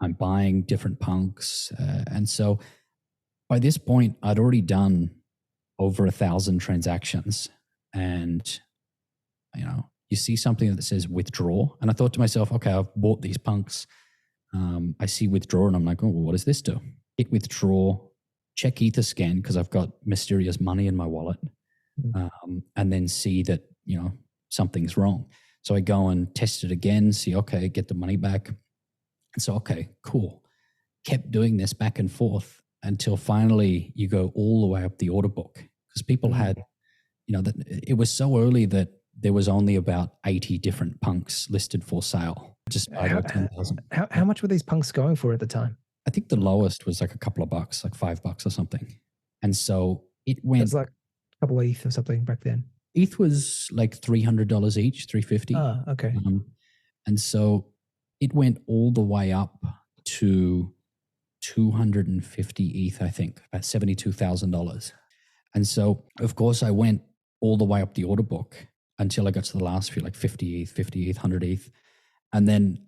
I'm buying different punks. And so by this point, I'd already done over 1,000 transactions. And, you see something that says withdraw. And I thought to myself, okay, I've bought these punks. I see withdraw and I'm like, oh, well, what does this do? Hit withdraw, check Etherscan because I've got mysterious money in my wallet, and then see that, something's wrong. So I go and test it again, see, okay, get the money back. And so, okay, cool. Kept doing this back and forth until finally you go all the way up the order book because people had, that it was so early that there was only about 80 different punks listed for sale. Just over 10,000. How much were these punks going for at the time? I think the lowest was like a couple of bucks, like $5 or something. And so it went. It's like a couple of ETH or something back then. ETH was like $300 each, $350. Ah, okay. And so it went all the way up to 250 ETH, I think, about $72,000. And so, of course, I went all the way up the order book until I got to the last few, like 50 ETH, 100 ETH. And then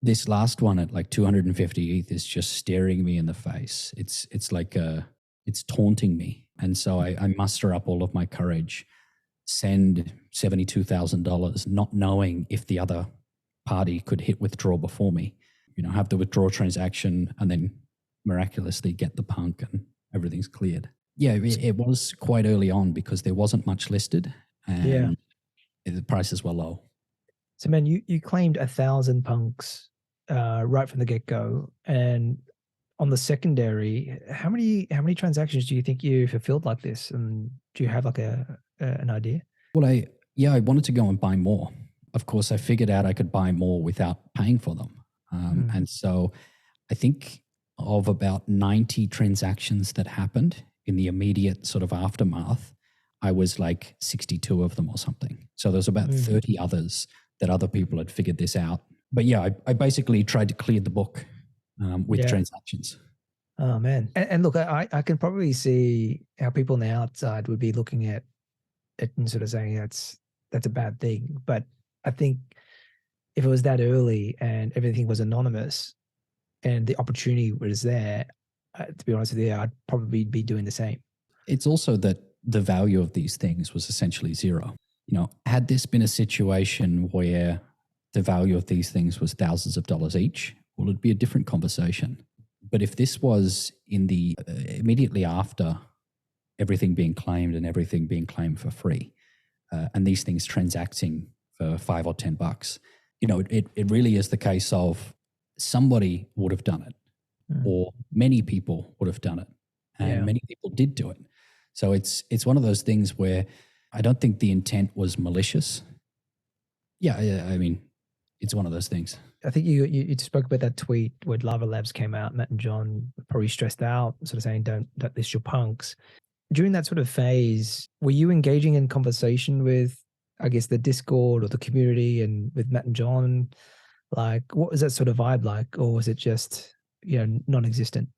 this last one at like 250 ETH is just staring me in the face. It's like it's taunting me. And so I muster up all of my courage, send $72,000, not knowing if the other party could hit withdraw before me, have the withdraw transaction and then miraculously get the punk and everything's cleared. Yeah, it was quite early on because there wasn't much listed and the prices were low. So, man, you claimed 1,000 punks right from the get-go, and on the secondary, how many transactions do you think you fulfilled like this? And do you have like an idea? Well, I wanted to go and buy more. Of course, I figured out I could buy more without paying for them, and so I think of about 90 transactions that happened in the immediate sort of aftermath. I was like 62 of them or something. So there's about 30 others that other people had figured this out. But yeah, I basically tried to clear the book with transactions. Oh, man. And look, I can probably see how people on the outside would be looking at it and sort of saying that's a bad thing. But I think if it was that early and everything was anonymous and the opportunity was there, to be honest with you, I'd probably be doing the same. It's also that the value of these things was essentially zero. Had this been a situation where the value of these things was thousands of dollars each, well, it'd be a different conversation. But if this was in the immediately after everything being claimed and everything being claimed for free, and these things transacting for $5 or $10, it really is the case of somebody would have done it, or many people would have done it, and many people did do it. So it's one of those things where I don't think the intent was malicious. Yeah, I mean, it's one of those things. I think you spoke about that tweet where Lava Labs came out. Matt and John were probably stressed out, sort of saying, don't list your punks. During that sort of phase, were you engaging in conversation with, I guess, the Discord or the community and with Matt and John? Like, what was that sort of vibe like? Or was it just, non-existent?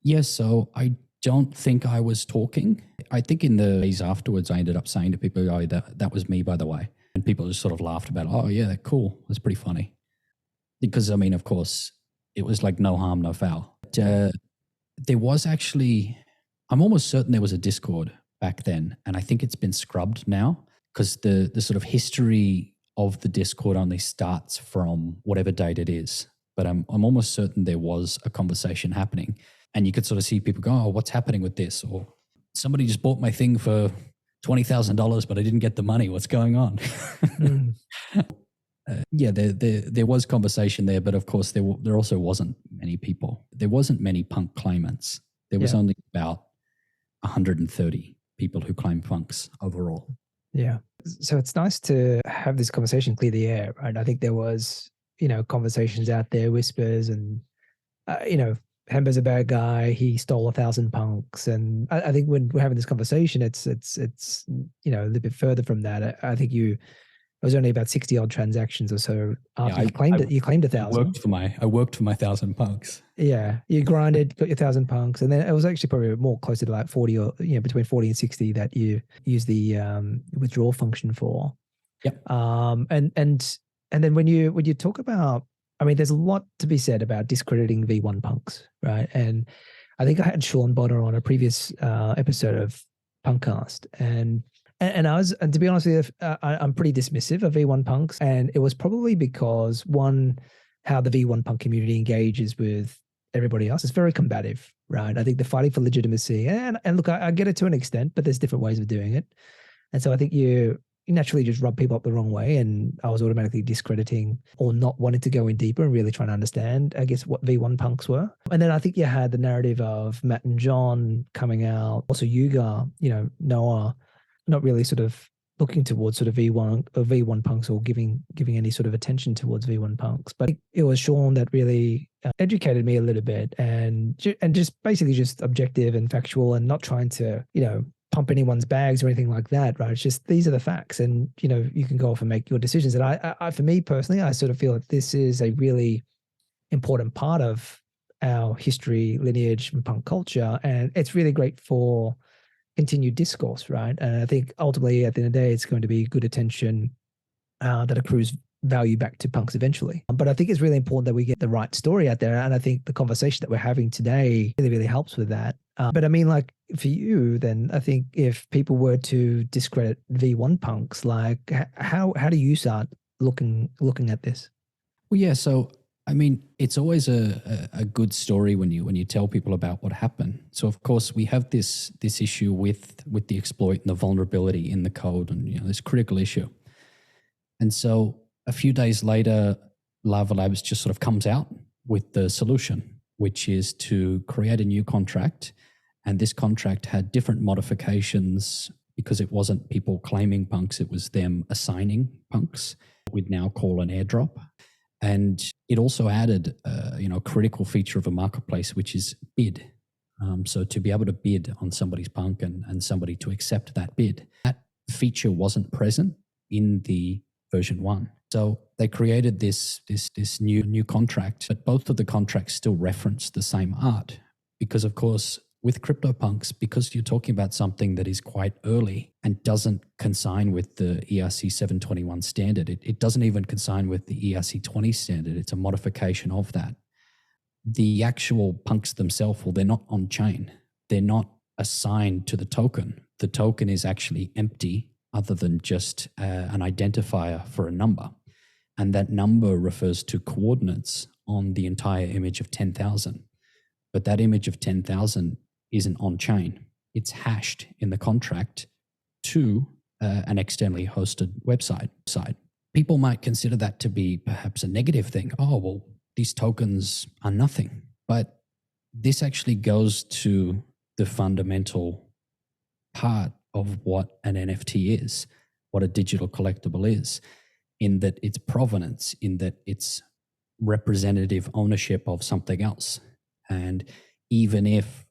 Yes, so I don't think I was talking. I think in the days afterwards, I ended up saying to people, oh, that was me, by the way. And people just sort of laughed about, oh, yeah, cool. That's pretty funny. Because, I mean, of course, it was like no harm, no foul. But, there was actually, I'm almost certain there was a Discord back then, and I think it's been scrubbed now. because the sort of history of the Discord only starts from whatever date it is. But I'm almost certain there was a conversation happening, and you could sort of see people go, "Oh, what's happening with this?" Or somebody just bought my thing for $20,000, but I didn't get the money. What's going on? Mm. Yeah, there was conversation there, but of course there also wasn't many people. There wasn't many punk claimants. There was only about 130 people who claimed punks overall. Yeah. So it's nice to have this conversation clear the air, right? I think there was, conversations out there, whispers, and Hemba's a bad guy. He stole 1,000 punks, and I think when we're having this conversation, it's a little bit further from that. I think it was only about 60 odd transactions or so after you claimed it. You claimed 1,000. I worked for my 1,000 punks. Yeah, you grinded, got your 1,000 punks, and then it was actually probably more closer to like 40 or between 40 and 60 that you use the withdrawal function for. Yep. And then when you talk about, I mean, there's a lot to be said about discrediting V1 punks, right? And I think I had Sean Bonner on a previous episode of PunkCast, and to be honest with you, I'm pretty dismissive of V1 punks, and it was probably because, one, how the V1 punk community engages with everybody else is very combative, right? I think they're fighting for legitimacy, and look, I get it to an extent, but there's different ways of doing it, and so I think you naturally just rub people up the wrong way, and I was automatically discrediting or not wanting to go in deeper and really trying to understand, I guess, what V1 punks were. And then I think you had the narrative of Matt and John coming out, also Yuga, Noah, not really sort of looking towards sort of V1 punks or giving any sort of attention towards V1 punks. But it was Sean that really educated me a little bit, and just basically just objective and factual, and not trying to, pump anyone's bags or anything like that, right? It's just, these are the facts, and, you can go off and make your decisions. And I for me personally, I sort of feel that this is a really important part of our history, lineage, and punk culture. And it's really great for continued discourse, right? And I think ultimately at the end of the day, it's going to be good attention that accrues value back to punks eventually. But I think it's really important that we get the right story out there. And I think the conversation that we're having today really, really helps with that. But I mean, like for you, then I think if people were to discredit V1 punks, like how do you start looking at this? Well, yeah. So I mean, it's always a good story when you tell people about what happened. So of course we have this issue with the exploit and the vulnerability in the code, and this critical issue. And so a few days later, Lava Labs just sort of comes out with the solution, which is to create a new contract. And this contract had different modifications because it wasn't people claiming punks, it was them assigning punks. We'd now call an airdrop. And it also added, a critical feature of a marketplace, which is bid. So to be able to bid on somebody's punk and somebody to accept that bid, that feature wasn't present in the version 1. So they created this new contract, but both of the contracts still reference the same art, because of course with Cryptopunks, because you're talking about something that is quite early and doesn't consign with the ERC 721 standard. It doesn't even consign with the ERC 20 standard. It's a modification of that. The actual punks themselves, well, they're not on chain. They're not assigned to the token. The token is actually empty other than just an identifier for a number. And that number refers to coordinates on the entire image of 10,000. But that image of 10,000 isn't on chain. It's hashed in the contract to an externally hosted website. People might consider that to be perhaps a negative thing. Oh, well, these tokens are nothing. But this actually goes to the fundamental part of what an NFT is, what a digital collectible is, in that it's provenance, in that it's representative ownership of something else. And even if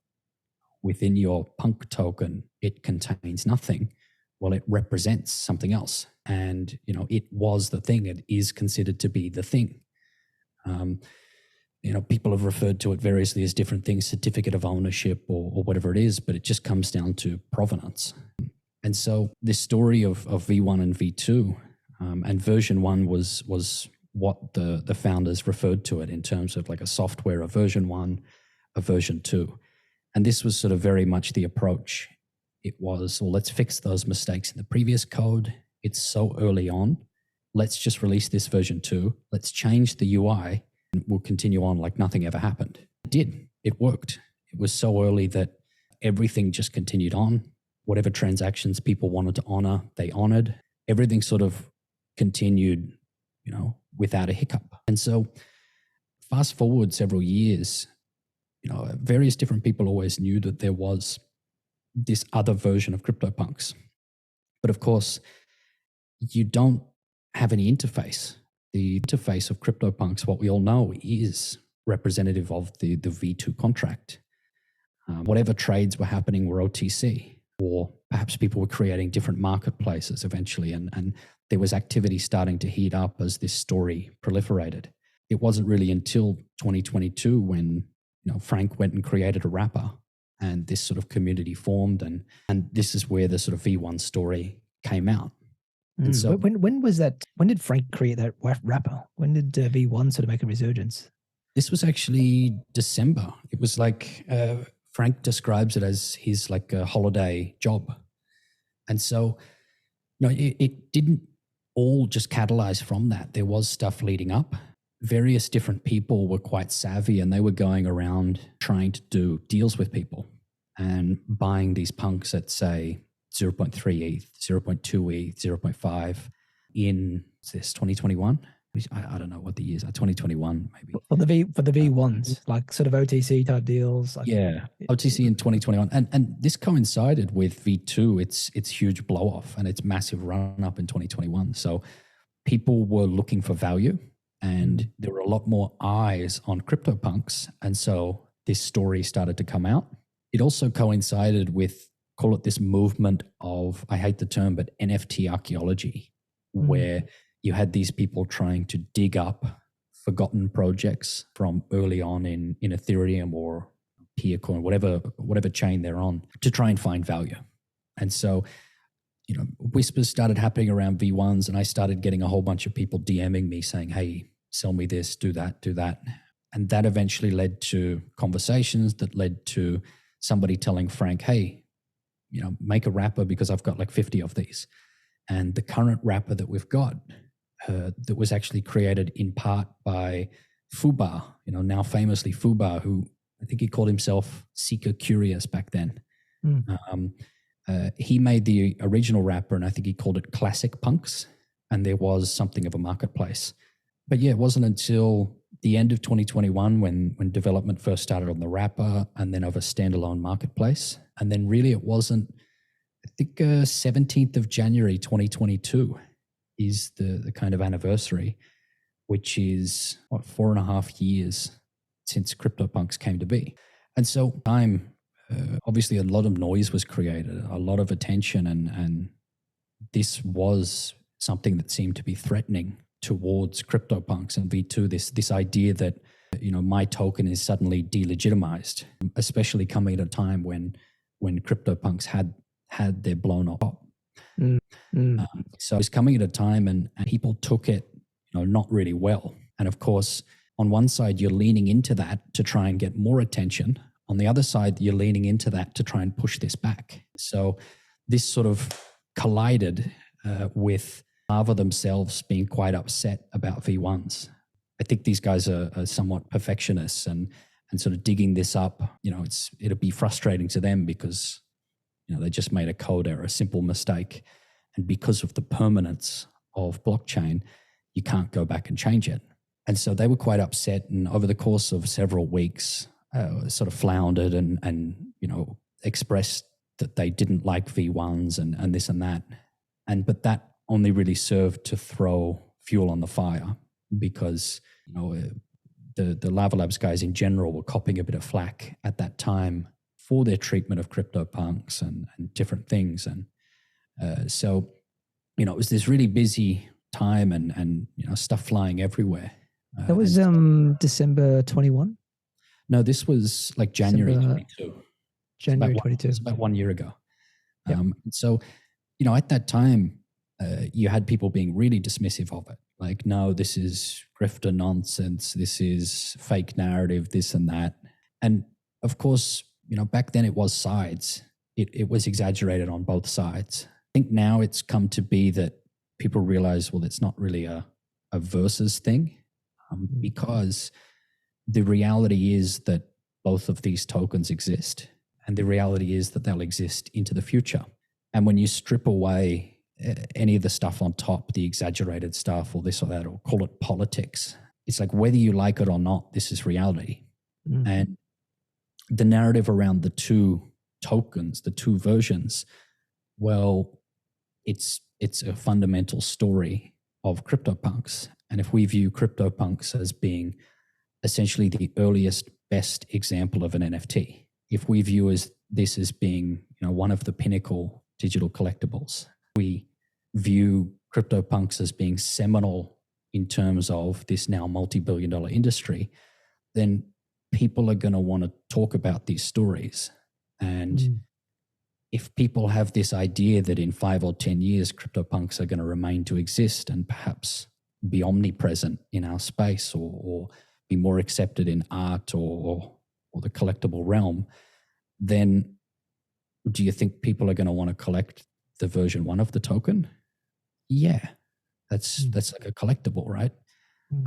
within your punk token it contains nothing, well, it represents something else. And, it was the thing. It is considered to be the thing. People have referred to it variously as different things, certificate of ownership or whatever it is, but it just comes down to provenance. And so this story of V1 and V2, and version 1 was what the founders referred to it in terms of like a software, a version 1, a version 2. And this was sort of very much the approach. It was, well, let's fix those mistakes in the previous code it's so early on. Let's just release this version 2. Let's change the UI and we'll continue on like nothing ever happened. It did. It worked. It was so early that everything just continued on. Whatever transactions people wanted to honor, they honored. Everything sort of continued, without a hiccup. And so fast forward several years, various different people always knew that there was this other version of Cryptopunks. But of course, you don't have any interface. The interface of Cryptopunks, what we all know, is representative of the V2 contract. Whatever trades were happening were OTC, or perhaps people were creating different marketplaces eventually, and there was activity starting to heat up as this story proliferated. It wasn't really until 2022 when Frank went and created a wrapper, and this sort of community formed, and this is where the sort of V1 story came out. And so, when was that? When did Frank create that wrapper? When did V1 sort of make a resurgence? This was actually December. It was like Frank describes it as his like a holiday job, and so it didn't all just catalyze from that. There was stuff leading up. Various different people were quite savvy, and they were going around trying to do deals with people and buying these punks at, say, 0.3 ETH, 0.2 ETH, 0.5 in this 2021. I don't know what the years are, 2021 maybe. For the V1s, like sort of OTC type deals. Like, yeah, OTC in 2021. And this coincided with V2, its huge blow off and its massive run up in 2021. So people were looking for value, and there were a lot more eyes on CryptoPunks. And so this story started to come out. It also coincided with, call it this movement of, I hate the term, but NFT archaeology, where you had these people trying to dig up forgotten projects from early on in Ethereum or Peercoin, whatever chain they're on, to try and find value. And so, whispers started happening around V1s, and I started getting a whole bunch of people DMing me saying, hey, sell me this, do that, do that. And that eventually led to conversations that led to somebody telling Frank, hey, make a wrapper because I've got like 50 of these. And the current wrapper that we've got that was actually created in part by Fuba, now famously Fuba, who I think he called himself Seeker Curious back then. He made the original wrapper, and I think he called it Classic Punks, and there was something of a marketplace. But yeah, it wasn't until the end of 2021 when development first started on the wrapper and then of a standalone marketplace. And then really it wasn't, I think 17th of January 2022 is the kind of anniversary, which is 4.5 years since CryptoPunks came to be. And so obviously a lot of noise was created, a lot of attention, and this was something that seemed to be threatening towards CryptoPunks and V2, this idea that, my token is suddenly delegitimized, especially coming at a time when CryptoPunks had their blown up. So it's coming at a time and people took it, not really well. And of course, on one side, you're leaning into that to try and get more attention. On the other side, you're leaning into that to try and push this back. So this sort of collided with Lava themselves being quite upset about V1s. I think these guys are somewhat perfectionists and sort of digging this up. It'll be frustrating to them because they just made a code error, a simple mistake, and because of the permanence of blockchain, you can't go back and change it. And so they were quite upset, and over the course of several weeks, sort of floundered and expressed that they didn't like V1s and this and that, but that only really served to throw fuel on the fire because the Lava Labs guys in general were copping a bit of flack at that time for their treatment of CryptoPunks and different things. And so it was this really busy time and stuff flying everywhere. That was December 21? No, this was like January 22. January 22. It's about 1 year ago. Yep. So, at that time, you had people being really dismissive of it. Like, no, this is grifter nonsense. This is fake narrative, this and that. And of course, back then it was sides. It was exaggerated on both sides. I think now it's come to be that people realize, well, it's not really a versus thing, because the reality is that both of these tokens exist, and the reality is that they'll exist into the future. And when you strip away any of the stuff on top, the exaggerated stuff or this or that, or call it politics, it's like whether you like it or not, this is reality. And the narrative around the two tokens, the two versions, well, it's a fundamental story of CryptoPunks. And if we view CryptoPunks as being essentially the earliest, best example of an NFT, if we view this as being, one of the pinnacle digital collectibles, we view CryptoPunks as being seminal in terms of this now multi-billion-dollar industry, then people are going to want to talk about these stories. And if people have this idea that in 5 or 10 years, CryptoPunks are going to remain to exist and perhaps be omnipresent in our space, or be more accepted in art or the collectible realm, then do you think people are going to want to collect the version 1 of the token? Yeah, that's like a collectible, right?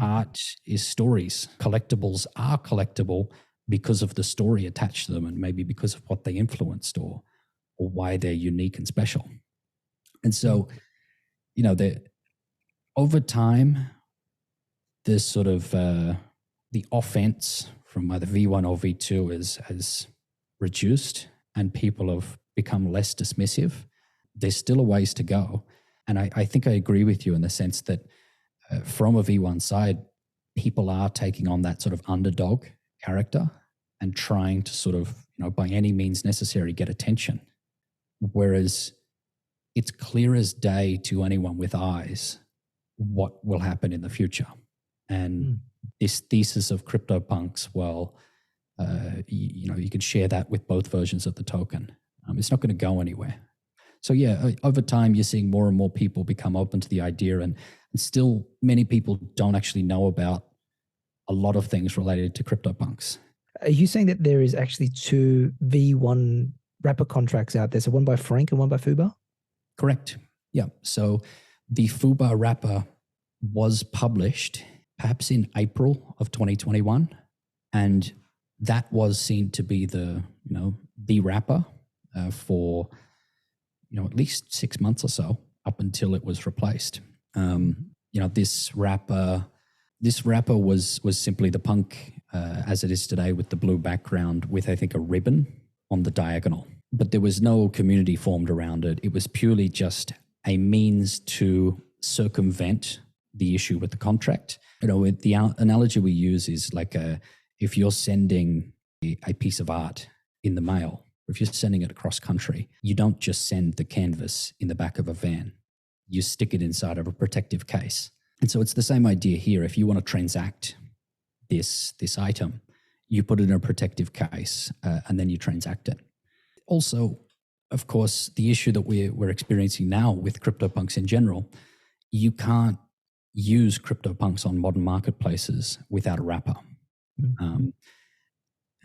Art is stories. Collectibles are collectible because of the story attached to them, and maybe because of what they influenced or why they're unique and special. And so, over time, there's sort of the offense from either V1 or V2 has reduced, and people have become less dismissive. There's still a ways to go. And I think I agree with you in the sense that from a V1 side, people are taking on that sort of underdog character and trying to sort of, by any means necessary, get attention. Whereas it's clear as day to anyone with eyes what will happen in the future. And this thesis of CryptoPunks, well, you could share that with both versions of the token. It's not going to go anywhere. So yeah, over time, you're seeing more and more people become open to the idea, and still many people don't actually know about a lot of things related to CryptoPunks. Are you saying that there is actually 2 V1 wrapper contracts out there? So one by Frank and one by Fuba? Correct. Yeah. So the Fuba wrapper was published perhaps in April of 2021, and that was seen to be the wrapper for at least 6 months or so, up until it was replaced. This wrapper was simply the punk as it is today, with the blue background, with I think a ribbon on the diagonal. But there was no community formed around it. It was purely just a means to circumvent the issue with the contract. The analogy we use is like if you're sending a piece of art in the mail, if you're sending it across country, you don't just send the canvas in the back of a van. You stick it inside of a protective case. And so it's the same idea here. If you want to transact this item, you put it in a protective case and then you transact it. Also, of course, the issue that we're experiencing now with CryptoPunks in general, you can't use CryptoPunks on modern marketplaces without a wrapper.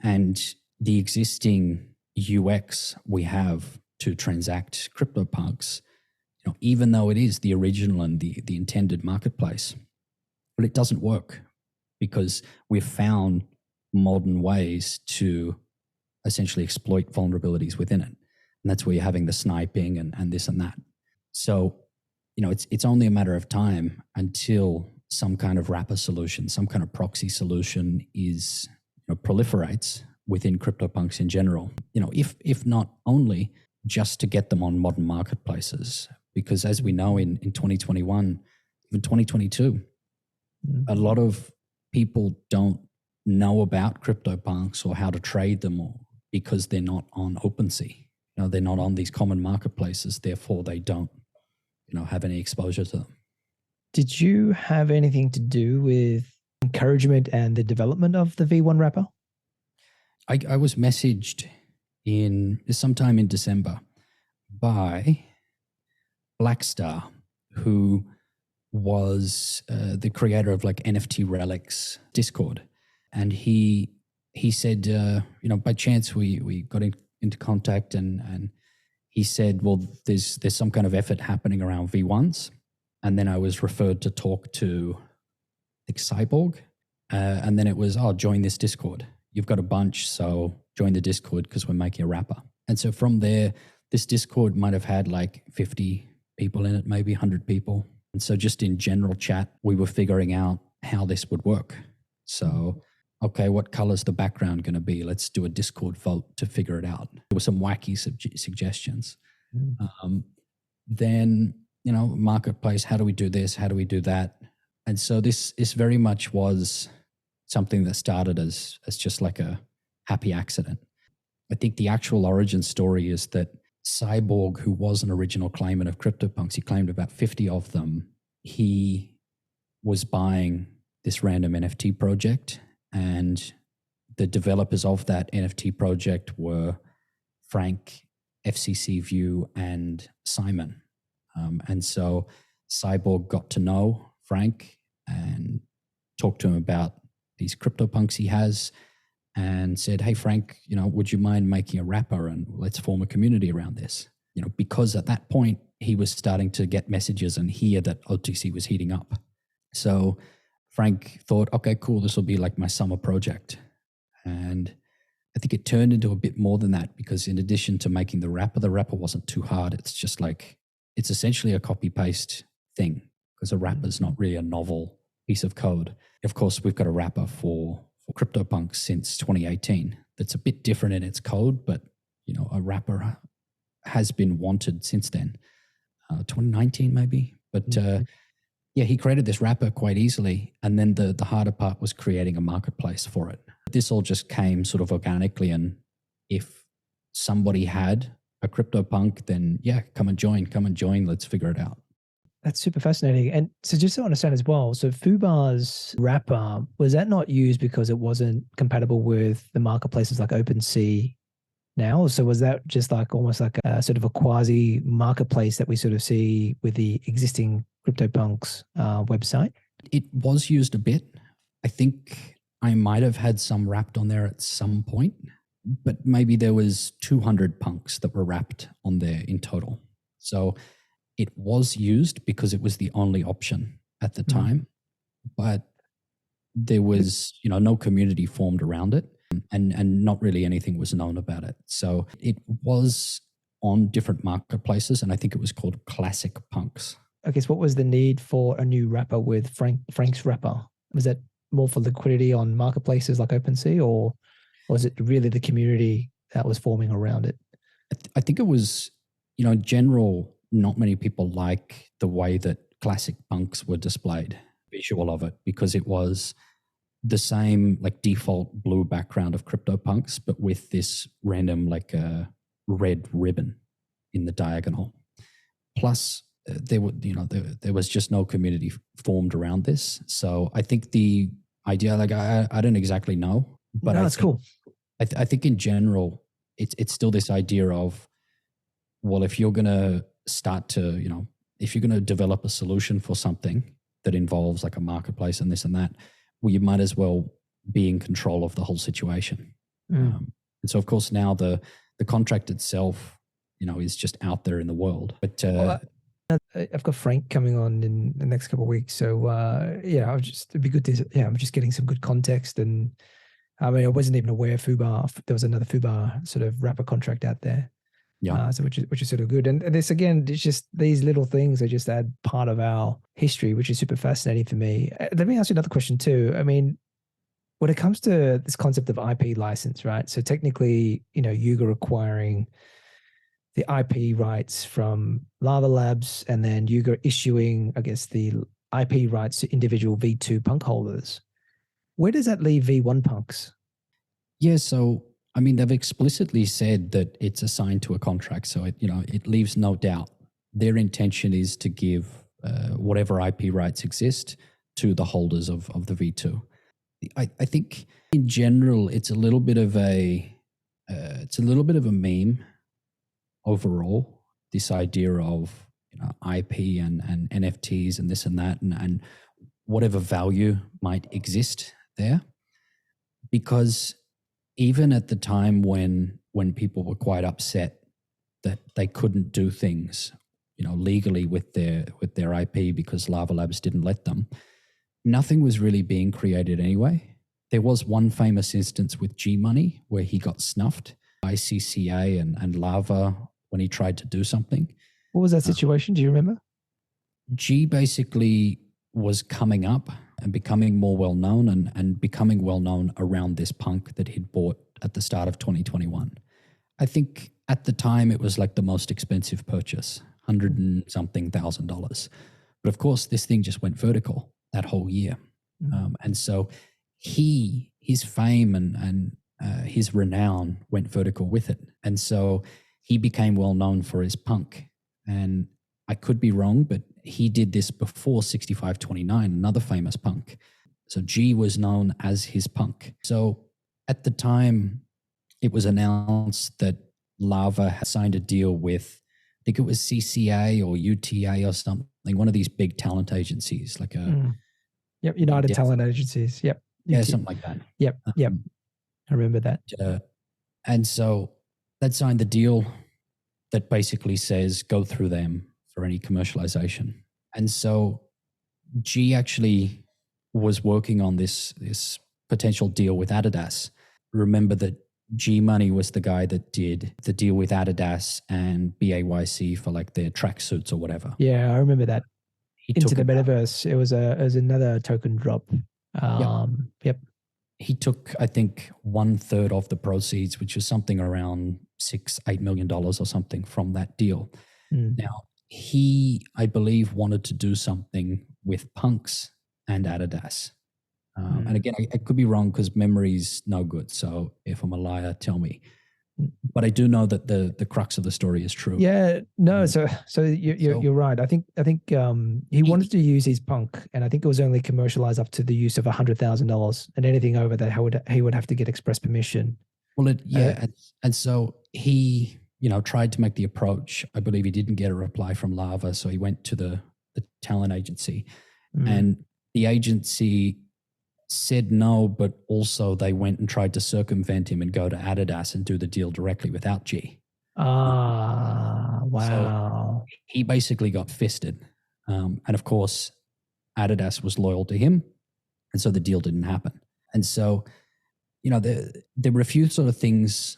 And the existing UX we have to transact CryptoPunks, even though it is the original and the intended marketplace, but it doesn't work because we've found modern ways to essentially exploit vulnerabilities within it. And that's where you're having the sniping and this and that. So, it's only a matter of time until some kind of wrapper solution, some kind of proxy solution is proliferates within CryptoPunks in general. If not only just to get them on modern marketplaces, because as we know in 2021, even 2022, a lot of people don't know about CryptoPunks or how to trade them, or because they're not on OpenSea. They're not on these common marketplaces, therefore they don't have any exposure to them. Did you have anything to do with encouragement and the development of the V1 wrapper? I was messaged sometime in December by Blackstar, who was the creator of like NFT Relics Discord. And he said, by chance we got into contact, and he said, well, there's some kind of effort happening around V1s. And then I was referred to talk to, I think, Cyborg. And then it was, oh, join this Discord. You've got a bunch, so join the Discord because we're making a wrapper. And so from there, this Discord might have had like 50 people in it, maybe 100 people. And so just in general chat, we were figuring out how this would work. So, okay, what color's the background going to be? Let's do a Discord vote to figure it out. There were some wacky suggestions. Then, marketplace, how do we do this? How do we do that? And so this very much was something that started as just like a happy accident. I think the actual origin story is that Cyborg, who was an original claimant of Cryptopunks, he claimed about 50 of them. He was buying this random NFT project, and the developers of that NFT project were Frank, FCC View, and Simon. And so Cyborg got to know Frank and talked to him about these CryptoPunks he has, and said, hey, Frank, would you mind making a wrapper and let's form a community around this? Because at that point, he was starting to get messages and hear that OTC was heating up. So Frank thought, okay, cool, this will be like my summer project. And I think it turned into a bit more than that, because in addition to making the wrapper wasn't too hard. It's just like, it's essentially a copy-paste thing, because a wrapper is not really a novel piece of code. Of course, we've got a wrapper for CryptoPunks since 2018 that's a bit different in its code, but a wrapper has been wanted since then, 2019 maybe. But he created this wrapper quite easily, and then the harder part was creating a marketplace for it. This all just came sort of organically, and if somebody had a CryptoPunk, then come and join, let's figure it out. That's super fascinating. And so just to understand as well, so Fubar's wrapper, was that not used because it wasn't compatible with the marketplaces like OpenSea now? So was that just like almost like a sort of a quasi marketplace that we sort of see with the existing CryptoPunks website? It was used a bit. I think I might have had some wrapped on there at some point, but maybe there was 200 punks that were wrapped on there in total. So it was used because it was the only option at the time, but there was, no community formed around it, and not really anything was known about it. So it was on different marketplaces, and I think it was called Classic Punks. I guess what was the need for a new wrapper with Frank's wrapper? Was that more for liquidity on marketplaces like OpenSea, or was it really the community that was forming around it? I think it was, in general, not many people like the way that Classic Punks were displayed, visual of it, because it was the same like default blue background of CryptoPunks, but with this random like red ribbon in the diagonal. Plus, there was just no community formed around this. So I think the idea, like I don't exactly know, but no, that's cool. I think in general, it's still this idea of, well, if you're going to start to, if you're going to develop a solution for something that involves like a marketplace and this and that, well, you might as well be in control of the whole situation. And so, of course, now the contract itself, is just out there in the world. But I've got Frank coming on in the next couple of weeks, so it'd be good to. I'm just getting some good context, and I mean, I wasn't even aware Fubar. There was another Fubar sort of wrapper contract out there. Yeah. So which is sort of good. And this, again, it's just these little things that just add part of our history, which is super fascinating for me. Let me ask you another question too. I mean, when it comes to this concept of IP license, right? So technically, Yuga acquiring the IP rights from Lava Labs, and then Yuga issuing, I guess, the IP rights to individual V2 punk holders. Where does that leave V1 punks? Yeah, so I mean, they've explicitly said that it's assigned to a contract, so it leaves no doubt. Their intention is to give whatever IP rights exist to the holders of the V2. I think in general, it's a little bit of a meme overall. This idea of IP and NFTs and this and that and whatever value might exist there, because even at the time when people were quite upset that they couldn't do things, legally with their IP because Lava Labs didn't let them. Nothing was really being created anyway. There was one famous instance with G Money where he got snuffed by CCA and Lava when he tried to do something. What was that situation? Do you remember? G basically was coming up and becoming more well-known and becoming well-known around this punk that he'd bought at the start of 2021. I think at the time it was like the most expensive purchase, $100 and something thousand. But of course, this thing just went vertical that whole year. And so his fame and his renown went vertical with it. And so he became well-known for his punk. And I could be wrong, but he did this before 6529, another famous punk. So G was known as his punk. So at the time, it was announced that Lava had signed a deal with, I think it was CCA or UTA or something, one of these big talent agencies, like a... Yep, United Talent Agencies. Yep. Yeah, something like that. Yep, yep. I remember that. And so that signed the deal that basically says go through them for any commercialization. And so G actually was working on this potential deal with Adidas. Remember that G Money was the guy that did the deal with Adidas and BAYC for like their tracksuits or whatever. Yeah, I remember that. Into the metaverse. It was another token drop. Yep. He took, I think, 1/3 of the proceeds, which was something around $6-8 million or something from that deal. Now, he, I believe, wanted to do something with punks and Adidas. And again, I could be wrong because memory's no good. So if I'm a liar, tell me. But I do know that the crux of the story is true. Yeah, no. So you're right. I think he wanted to use his punk, and I think it was only commercialized up to the use of $100,000, and anything over that he would have to get express permission. Well, and so he tried to make the approach. I believe he didn't get a reply from Lava, so he went to the talent agency, and the agency said no, but also they went and tried to circumvent him and go to Adidas and do the deal directly without G. Wow. So he basically got fisted. And of course, Adidas was loyal to him. And so the deal didn't happen. And so, there were a few sort of things,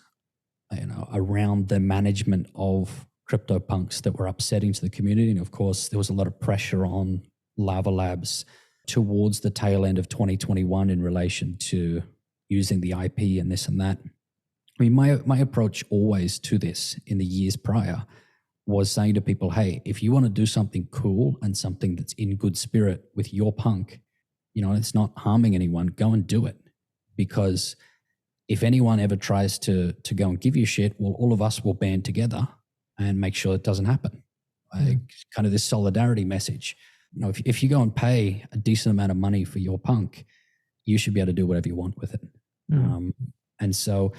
around the management of CryptoPunks that were upsetting to the community. And of course, there was a lot of pressure on Lava Labs towards the tail end of 2021 in relation to using the IP and this and that. I mean, my approach always to this in the years prior was saying to people, hey, if you want to do something cool and something that's in good spirit with your punk, it's not harming anyone, go and do it. Because if anyone ever tries to go and give you shit, well, all of us will band together and make sure it doesn't happen. Kind of this solidarity message. If you go and pay a decent amount of money for your punk, you should be able to do whatever you want with it. And so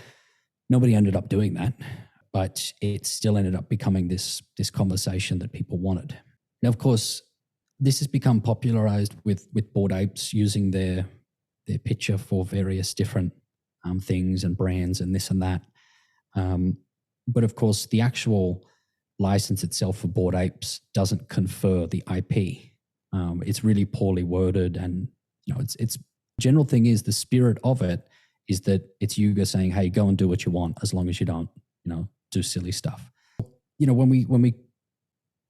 nobody ended up doing that, but it still ended up becoming this conversation that people wanted. Now, of course, this has become popularized with Bored Apes using their picture for various different things and brands and this and that. But of course, the actual license itself for Bored Apes doesn't confer the IP. It's really poorly worded, and it's general thing is the spirit of it is that it's Yuga saying, hey, go and do what you want as long as you don't do silly stuff. When we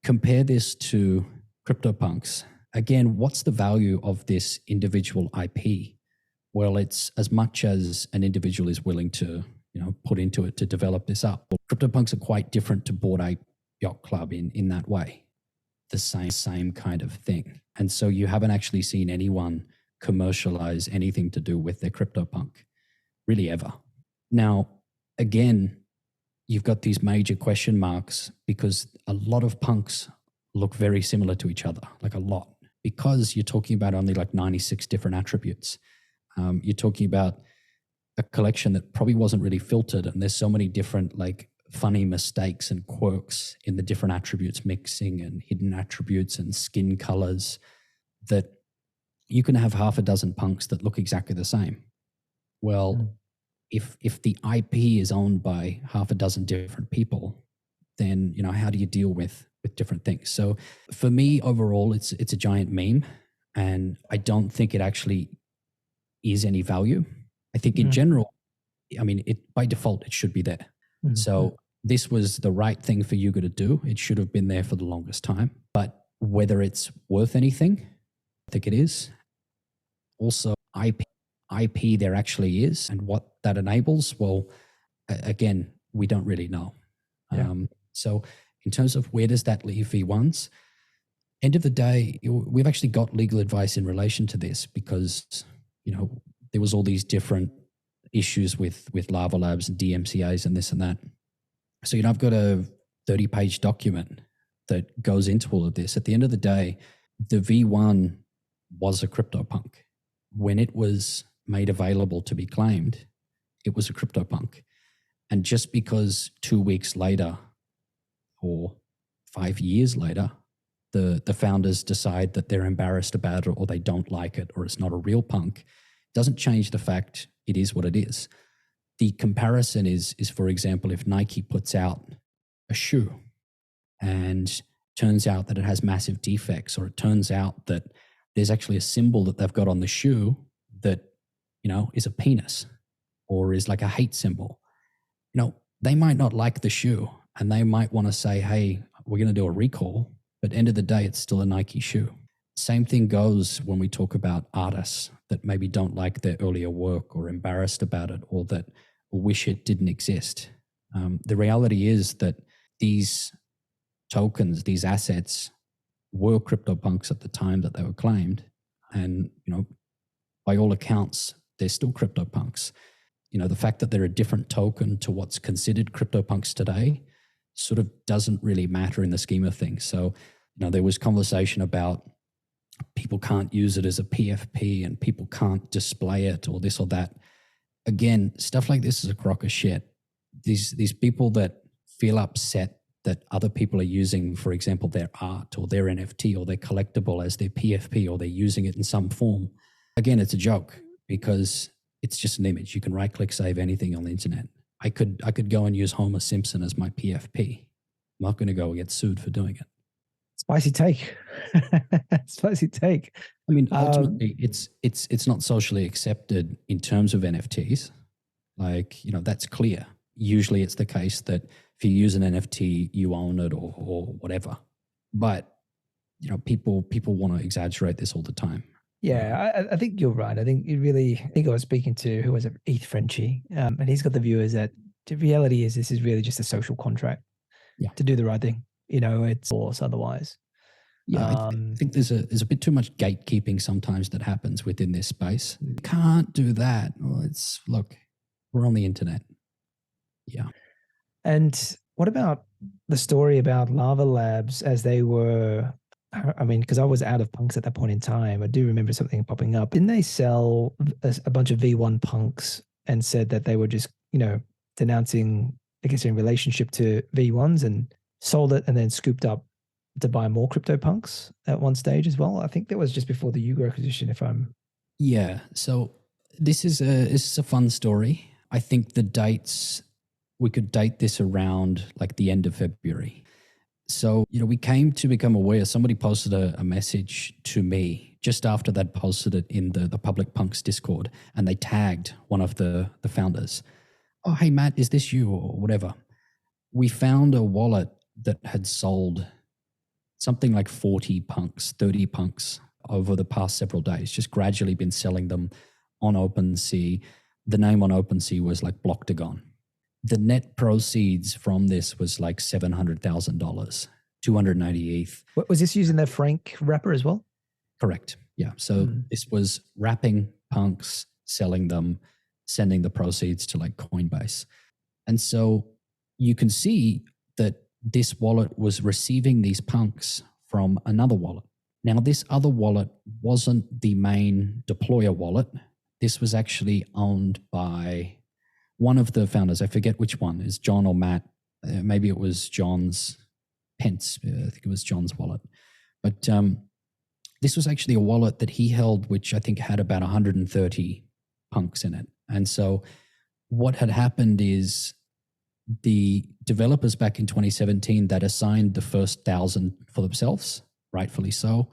compare this to CryptoPunks, again, what's the value of this individual IP? Well, it's as much as an individual is willing to put into it to develop this up. Well, CryptoPunks are quite different to Bored Ape Yacht Club in that way. The same kind of thing. And so you haven't actually seen anyone commercialize anything to do with their CryptoPunk, really ever. Now, again, you've got these major question marks because a lot of punks look very similar to each other, like a lot, because you're talking about only like 96 different attributes. You're talking about a collection that probably wasn't really filtered, and there's so many different like funny mistakes and quirks in the different attributes mixing and hidden attributes and skin colors that you can have half a dozen punks that look exactly the same. Well, if the IP is owned by half a dozen different people, then how do you deal with with different things. So for me, overall, it's a giant meme, and I don't think it actually is any value. I think in general, I mean, by default, it should be there. So this was the right thing for Yuga to do. It should have been there for the longest time. But whether it's worth anything, I think it is. Also, IP there actually is, and what that enables, well, again, we don't really know. Yeah. So in terms of where does that leave V1s, end of the day, we've actually got legal advice in relation to this because, there was all these different issues with Lava Labs and DMCAs and this and that. So, I've got a 30-page document that goes into all of this. At the end of the day, the V1 was a CryptoPunk. When it was made available to be claimed, it was a CryptoPunk. And just because 2 weeks later or 5 years later, the founders decide that they're embarrassed about it or they don't like it or it's not a real punk, doesn't change the fact it is what it is. The comparison is for example, if Nike puts out a shoe and turns out that it has massive defects, or it turns out that there's actually a symbol that they've got on the shoe that, is a penis or is like a hate symbol, they might not like the shoe and they might want to say, hey, we're going to do a recall, but end of the day, it's still a Nike shoe. Same thing goes when we talk about artists that maybe don't like their earlier work or embarrassed about it or that wish it didn't exist. The reality is that these tokens, these assets were CryptoPunks at the time that they were claimed. And, by all accounts, they're still CryptoPunks. The fact that they're a different token to what's considered CryptoPunks today sort of doesn't really matter in the scheme of things. So, there was conversation about people can't use it as a PFP and people can't display it or this or that. Again, stuff like this is a crock of shit. These people that feel upset that other people are using, for example, their art or their NFT or their collectible as their PFP, or they're using it in some form. Again, it's a joke because it's just an image. You can right-click save anything on the internet. I could go and use Homer Simpson as my PFP. I'm not going to go get sued for doing it. Spicy take. Spicy take. I mean, ultimately, it's not socially accepted in terms of NFTs. Like, that's clear. Usually it's the case that if you use an NFT, you own it or whatever. But, people want to exaggerate this all the time. Yeah, I think you're right. I think I was speaking to, who was it, ETH Frenchie, and he's got the view is that the reality is this is really just a social contract to do the right thing. It's force otherwise. Yeah, I think there's a bit too much gatekeeping sometimes that happens within this space. You can't do that. Well, look, we're on the internet. Yeah. And what about the story about Lava Labs as they were? I mean, because I was out of punks at that point in time. I do remember something popping up. Didn't they sell a bunch of V1 punks and said that they were just, denouncing, I guess, in relationship to V1s, and sold it and then scooped up to buy more Cryptopunks at one stage as well? I think that was just before the Yuga acquisition, Yeah. So this is a fun story. I think the dates, we could date this around like the end of February. So, we came to become aware, somebody posted a message to me just after they'd posted it in the Public Punks Discord, and they tagged one of the founders. Oh, hey, Matt, is this you or whatever? We found a wallet that had sold something like 40 punks, 30 punks over the past several days, just gradually been selling them on OpenSea. The name on OpenSea was like Bloctagon. The net proceeds from this was like $700,000, 280 ETH. Was this using their Frank wrapper as well? Correct. Yeah. So this was wrapping punks, selling them, sending the proceeds to like Coinbase. And so you can see that this wallet was receiving these punks from another wallet. Now, this other wallet wasn't the main deployer wallet. This was actually owned by one of the founders. I forget which one, is John or Matt. Maybe it was John's, Pence. I think it was John's wallet. But this was actually a wallet that he held, which I think had about 130 punks in it. And so what had happened is the developers back in 2017 that assigned the first 1,000 for themselves, rightfully so.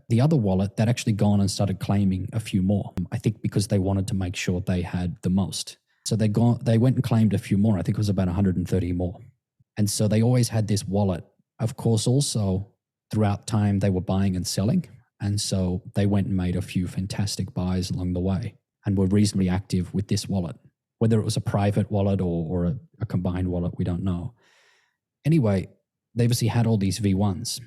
The other wallet that actually gone and started claiming a few more, I think because they wanted to make sure they had the most. So they went and claimed a few more. I think it was about 130 more. And so they always had this wallet. Of course, also throughout time, they were buying and selling. And so they went and made a few fantastic buys along the way and were reasonably active with this wallet. Whether it was a private wallet or a combined wallet, we don't know. Anyway, they obviously had all these V1s.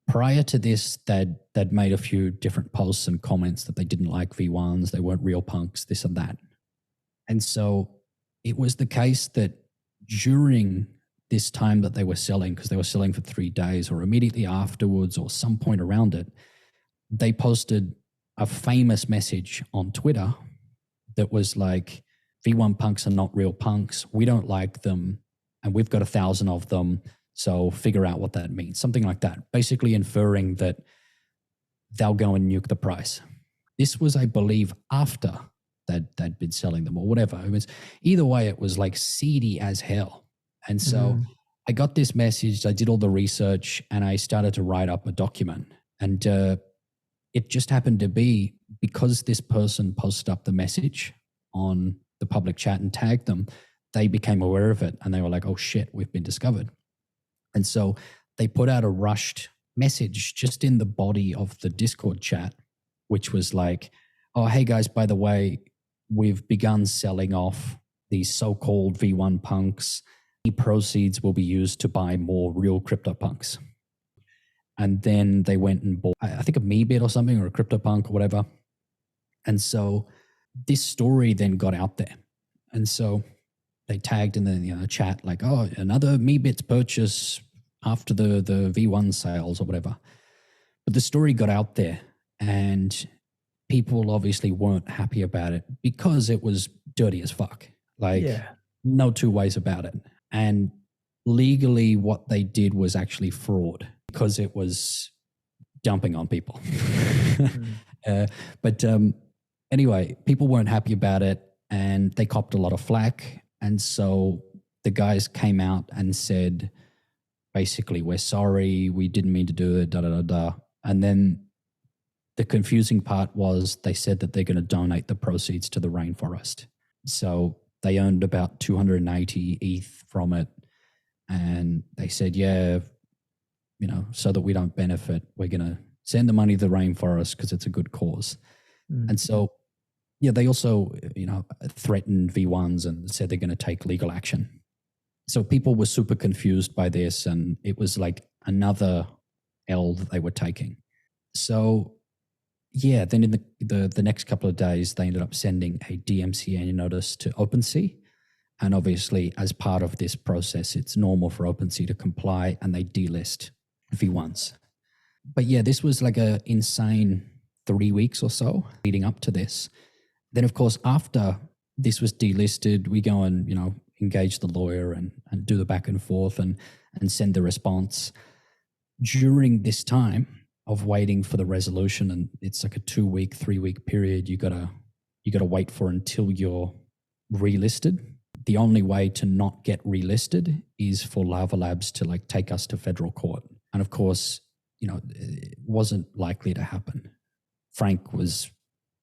Prior to this, they'd made a few different posts and comments that they didn't like V1s, they weren't real punks, this and that. And so it was the case that during this time that they were selling, because they were selling for 3 days or immediately afterwards or some point around it, they posted a famous message on Twitter that was like, V1 punks are not real punks. We don't like them. And we've got 1,000 of them. So figure out what that means. Something like that. Basically inferring that they'll go and nuke the price. This was, I believe, after they'd been selling them or whatever. It was, either way, it was like seedy as hell. And so I got this message. I did all the research and I started to write up a document. And it just happened to be because this person posted up the message on the public chat and tagged them, they became aware of it and they were like, oh shit, we've been discovered. And so they put out a rushed message just in the body of the Discord chat, which was like, oh, hey guys, by the way, we've begun selling off these so-called V1 punks. The proceeds will be used to buy more real Cryptopunks. And then they went and bought, I think a Meebit or something, or a Cryptopunk or whatever. And so this story then got out there. And so they tagged in the chat like, oh, another Meebits purchase after the V1 sales or whatever. But the story got out there and people obviously weren't happy about it because it was dirty as fuck. Like, no two ways about it. And legally what they did was actually fraud because it was dumping on people. But anyway, people weren't happy about it and they copped a lot of flack. And so the guys came out and said, basically, we're sorry, we didn't mean to do it, And then the confusing part was they said that they're going to donate the proceeds to the rainforest. So they earned about 280 ETH from it. And they said, yeah, so that we don't benefit, we're going to send the money to the rainforest because it's a good cause. And so, yeah, they also, threatened V1s and said they're going to take legal action. So people were super confused by this and it was like another L that they were taking. So, yeah, then in the next couple of days, they ended up sending a DMCA notice to OpenSea. And obviously, as part of this process, it's normal for OpenSea to comply and they delist V1s. But yeah, this was like a insane 3 weeks or so leading up to this. Then, of course, after this was delisted, we go and, engage the lawyer and do the back and forth and send the response. During this time of waiting for the resolution, and it's like a 2 week, 3 week period, you gotta wait for until you're relisted. The only way to not get relisted is for Lava Labs to like take us to federal court. And of course, it wasn't likely to happen. Frank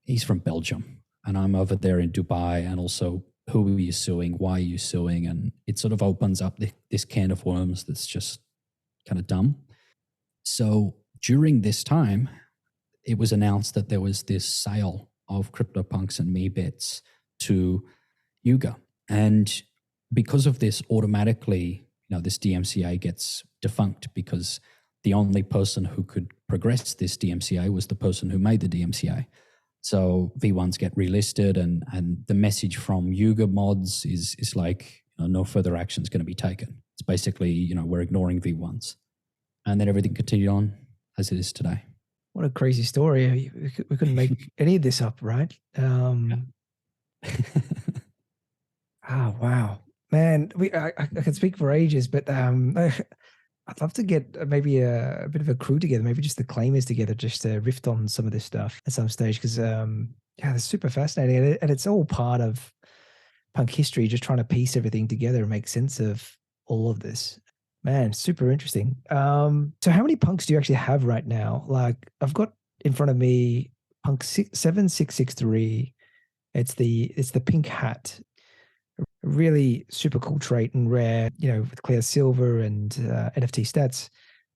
he's from Belgium and I'm over there in Dubai, and also who are you suing? Why are you suing? And it sort of opens up this can of worms that's just kind of dumb. So during this time, it was announced that there was this sale of CryptoPunks and Meebits to Yuga. And because of this, automatically, this DMCA gets defunct because the only person who could progress this DMCA was the person who made the DMCA. So V1s get relisted and the message from Yuga mods is like, no further action is going to be taken. It's basically, we're ignoring V1s. And then everything continued on as it is today. What a crazy story. We couldn't make any of this up, right? Oh, wow. Man, I can speak for ages, but I'd love to get maybe a bit of a crew together, maybe just the claimers together, just to riff on some of this stuff at some stage, because, it's super fascinating. And it's all part of punk history, just trying to piece everything together and make sense of all of this. Man, super interesting. So how many punks do you actually have right now? Like I've got in front of me Punk7663. It's the pink hat. Really super cool trait and rare, with clear silver and NFT stats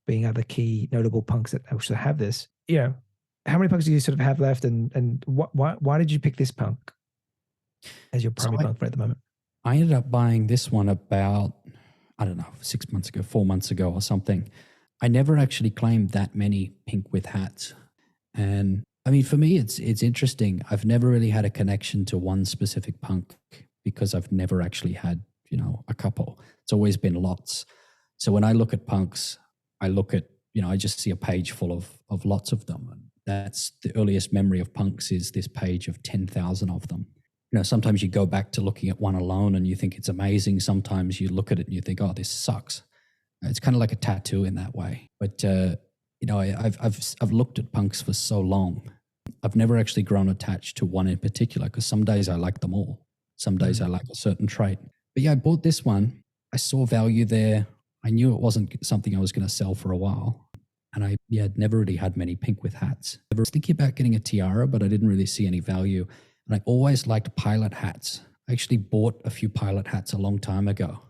being other key notable punks that actually have this. How many punks do you sort of have left, and why did you pick this punk as your primary punk for at the moment? I ended up buying this one about, I don't know, 6 months ago, 4 months ago or something. I never actually claimed that many pink with hats. And I mean, for me, it's interesting. I've never really had a connection to one specific punk because I've never actually had, a couple. It's always been lots. So when I look at punks, I look at, I just see a page full of lots of them. And that's the earliest memory of punks is this page of 10,000 of them. Sometimes you go back to looking at one alone and you think it's amazing. Sometimes you look at it and you think, oh, this sucks. It's kind of like a tattoo in that way. But, I've looked at punks for so long. I've never actually grown attached to one in particular because some days I like them all. Some days I like a certain trait. But yeah, I bought this one. I saw value there. I knew it wasn't something I was going to sell for a while. And I never really had many pink with hats. I was thinking about getting a tiara, but I didn't really see any value. And I always liked pilot hats. I actually bought a few pilot hats a long time ago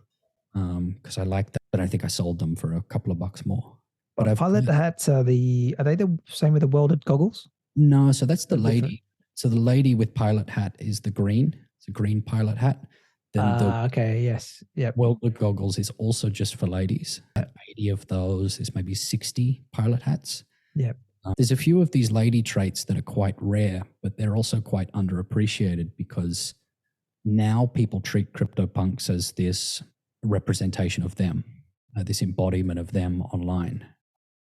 because I liked that. But I think I sold them for a couple of bucks more. But pilot hats are they the same with the welded goggles? No, so that's the lady. Different. So the lady with pilot hat is the green. It's a green pilot hat. Then okay, yes. Yep. Welded goggles is also just for ladies. 80 of those. There's maybe 60 pilot hats. Yep. There's a few of these lady traits that are quite rare, but they're also quite underappreciated because now people treat CryptoPunks as this representation of them, this embodiment of them online.